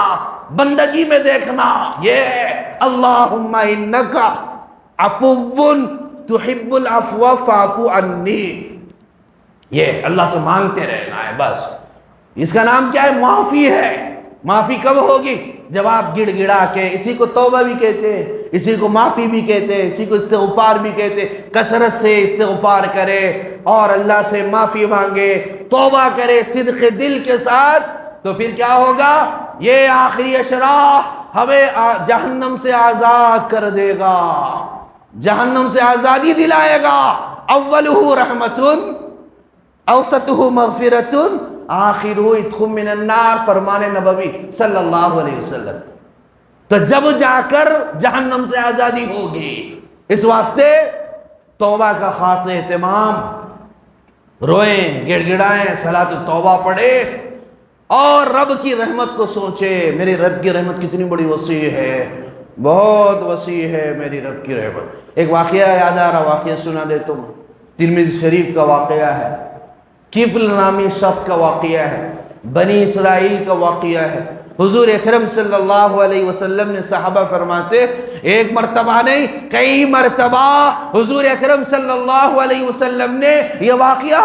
بندگی میں دیکھنا۔ یہ اللہم انکا عفو تحب العفو فاعف عنی، یہ اللہ سے مانگتے رہنا ہے بس۔ اس کا نام کیا ہے؟ معافی ہے۔ معافی کب ہوگی؟ جب آپ گڑ گڑا کے، اسی کو توبہ بھی کہتے ہیں، اسی کو معافی بھی کہتے ہیں، اسی کو استغفار بھی کہتے ہیں، کثرت سے استغفار کرے اور اللہ سے معافی مانگے، توبہ کرے صدق دل کے ساتھ، تو پھر کیا ہوگا؟ یہ آخری عشرہ ہمیں جہنم سے آزاد کر دے گا، جہنم سے آزادی دلائے گا۔ اولہ رحمت اوسطہ مغفرت آخرہ عتق من النار، فرمان نبوی صلی اللہ علیہ وسلم۔ تو جب جا کر جہنم سے آزادی ہوگی، اس واسطے توبہ کا خاص اہتمام، روئیں، گڑ گڑائیں، صلاۃ التوبہ پڑھیں، اور رب کی رحمت کو سوچے، میری رب کی رحمت کتنی بڑی وسیع ہے، بہت وسیع ہے میری رب کی رحمت۔ ایک واقعہ یاد آ رہا، واقعہ سنا دے تم، ترمذی شریف کا واقعہ ہے، کفل نامی شخص کا واقعہ ہے، بنی اسرائیل کا واقعہ ہے۔ حضور اکرم صلی اللہ علیہ وسلم نے صحابہ فرماتے، ایک مرتبہ نہیں کئی مرتبہ حضور اکرم صلی اللہ علیہ وسلم نے یہ واقعہ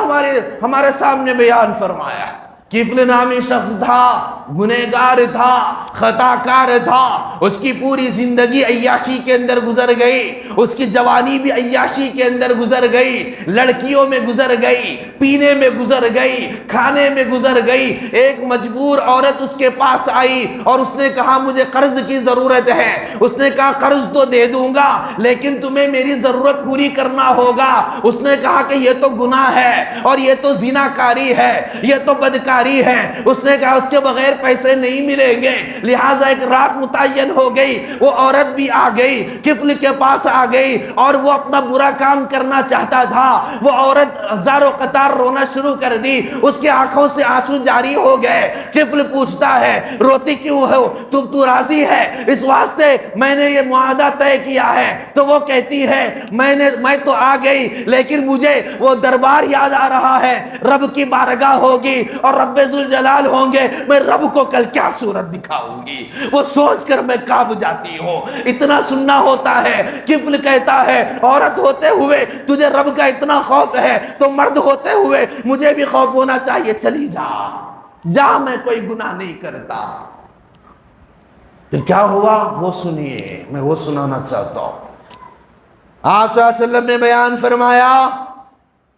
ہمارے سامنے بیان فرمایا۔ کفل نامی شخص تھا، گنہگار تھا، خطا کار تھا، اس کی پوری زندگی عیاشی کے اندر گزر گئی، اس کی جوانی بھی عیاشی کے اندر گزر گئی، لڑکیوں میں گزر گئی، پینے میں گزر گئی، کھانے میں گزر گئی۔ ایک مجبور عورت اس کے پاس آئی اور اس نے کہا مجھے قرض کی ضرورت ہے۔ اس نے کہا قرض تو دے دوں گا لیکن تمہیں میری ضرورت پوری کرنا ہوگا۔ اس نے کہا کہ یہ تو گناہ ہے اور یہ تو زناکاری ہے، یہ تو بدکاری ہے۔ اس نے کہا اس کے بغیر پیسے نہیں ملیں گے، لہٰذا ایک رات متعین ہو گئی، وہ عورت بھی آ گئی، کفل کے پاس آ گئی اور وہ اپنا برا کام کرنا چاہتا تھا۔ وہ عورت ہزار و قطار رونا شروع کر دی، اس کی آنکھوں سے آنسو جاری ہو گئے۔ کفل پوچھتا ہے روتی کیوں ہو، تو راضی ہے؟ اس واسطے میں نے یہ معاہدہ طے کیا ہے۔ تو وہ کہتی ہے میں تو آ گئی لیکن مجھے وہ دربار یاد آ رہا ہے، رب کی بارگاہ ہوگی اور رب ذوالجلال ہوں گے، میں رب کو کل کیا صورت دکھاؤں گی، وہ سوچ کر میں کانپ جاتی ہوں۔ اتنا سننا ہوتا ہے۔ کفل کہتا ہے عورت ہوتے ہوئے تجھے رب کا اتنا خوف ہے تو مرد ہوتے ہوئے مجھے بھی خوف ہونا چاہیے، چلی جا، میں کوئی گناہ نہیں کرتا۔ پھر کیا ہوا وہ سنیے، میں وہ سنانا چاہتا ہوں۔ آپ صلی اللہ علیہ وسلم نے بیان فرمایا،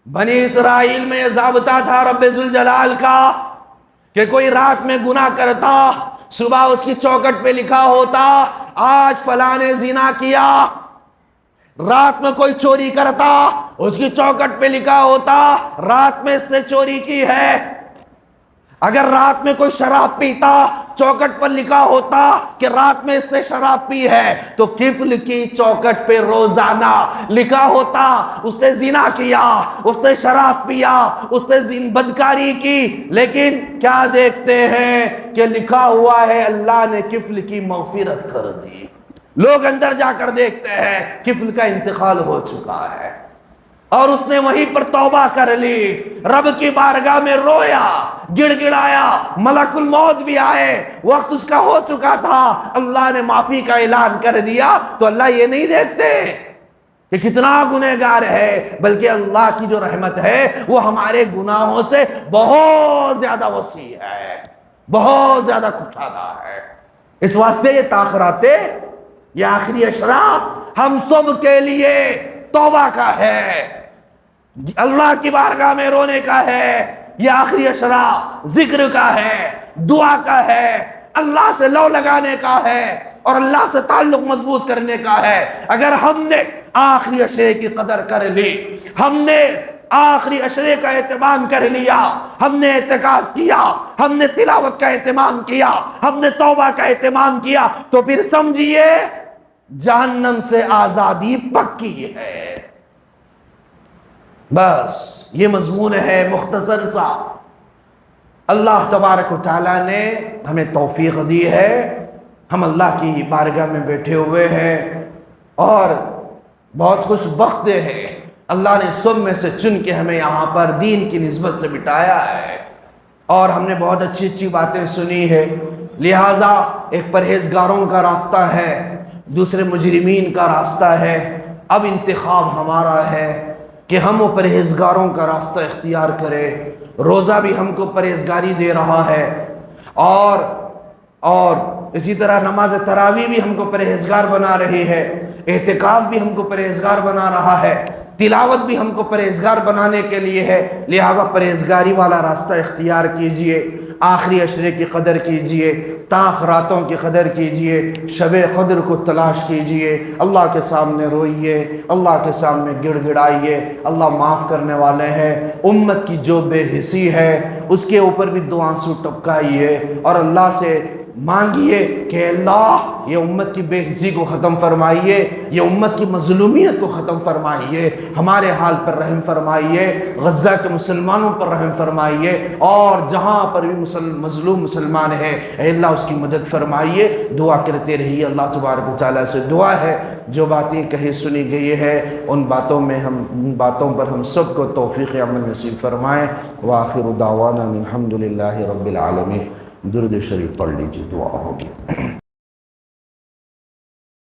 بنی اسرائیل میں یہ ضابطہ تھا رب ذوالجلال کا کہ کوئی رات میں گناہ کرتا، صبح اس کی چوکٹ پہ لکھا ہوتا آج فلاں نے زنا کیا۔ رات میں کوئی چوری کرتا، اس کی چوکٹ پہ لکھا ہوتا رات میں اس نے چوری کی ہے۔ اگر رات میں کوئی شراب پیتا، چوکٹ پر لکھا ہوتا کہ رات میں اس نے شراب پی ہے۔ تو کفل کی چوکٹ پہ روزانہ لکھا ہوتا اس نے زنا کیا، اس نے شراب پیا، اس نے بدکاری کی۔ لیکن کیا دیکھتے ہیں کہ لکھا ہوا ہے اللہ نے کفل کی مغفرت کر دی۔ لوگ اندر جا کر دیکھتے ہیں کفل کا انتقال ہو چکا ہے اور اس نے وہیں پر توبہ کر لی، رب کی بارگاہ میں رویا، گڑ گڑایا، ملک الموت بھی آئے، وقت اس کا ہو چکا تھا، اللہ نے معافی کا اعلان کر دیا۔ تو اللہ یہ نہیں دیکھتے کہ کتنا گنہگار ہے، بلکہ اللہ کی جو رحمت ہے وہ ہمارے گناہوں سے بہت زیادہ وسیع ہے، بہت زیادہ کشادہ ہے۔ اس واسطے یہ تاخراتے، یہ آخری اشرا ہم سب کے لیے توبہ کا ہے، اللہ کی بارگاہ میں رونے کا ہے، یہ آخری اشرا ذکر کا ہے، دعا کا ہے، اللہ سے لو لگانے کا ہے اور اللہ سے تعلق مضبوط کرنے کا ہے۔ اگر ہم نے آخری اشرے کی قدر کر لی، ہم نے آخری اشرے کا اہتمام کر لیا، ہم نے اعتکاف کیا، ہم نے تلاوت کا اہتمام کیا، ہم نے توبہ کا اہتمام کیا، تو پھر سمجھیے جہنم سے آزادی پکی ہے۔ بس یہ مضمون ہے مختصر سا۔ اللہ تبارک و تعالیٰ نے ہمیں توفیق دی ہے، ہم اللہ کی بارگاہ میں بیٹھے ہوئے ہیں اور بہت خوش بخت ہیں۔ اللہ نے سب میں سے چن کے ہمیں یہاں پر دین کی نسبت سے بٹھایا ہے اور ہم نے بہت اچھی اچھی باتیں سنی ہے۔ لہٰذا ایک پرہیزگاروں کا راستہ ہے، دوسرے مجرمین کا راستہ ہے۔ اب انتخاب ہمارا ہے کہ ہم وہ پرہیزگاروں کا راستہ اختیار کریں۔ روزہ بھی ہم کو پرہیزگاری دے رہا ہے اور اسی طرح نماز تراویح بھی ہم کو پرہیزگار بنا رہی ہے، اعتکاف بھی ہم کو پرہیزگار بنا رہا ہے، تلاوت بھی ہم کو پرہیزگار بنانے کے لیے ہے۔ لہذا پرہیزگاری والا راستہ اختیار کیجئے، آخری عشرے کی قدر کیجئے، تاخراتوں کی قدر کیجئے، شب قدر کو تلاش کیجئے، اللہ کے سامنے روئیے، اللہ کے سامنے گڑ گڑائیے۔ اللہ معاف کرنے والے ہیں۔ امت کی جو بے حسی ہے اس کے اوپر بھی دو آنسو ٹپکائیے اور اللہ سے مانگیے کہ اللہ یہ امت کی بے حسی کو ختم فرمائیے، یہ امت کی مظلومیت کو ختم فرمائیے، ہمارے حال پر رحم فرمائیے، غزہ کے مسلمانوں پر رحم فرمائیے، اور جہاں پر بھی مظلوم مسلمان ہے اے اللہ اس کی مدد فرمائیے۔ دعا کرتے رہیے۔ اللہ تبارک و تعالیٰ سے دعا ہے جو باتیں کہیں سنی گئی ہے ان باتوں پر ہم سب کو توفیق عمل نصیب فرمائیں۔ وآخر دعوانا الحمدللہ رب العالمین۔ درود شریف پڑھ لیجیے، دعا ہوگی۔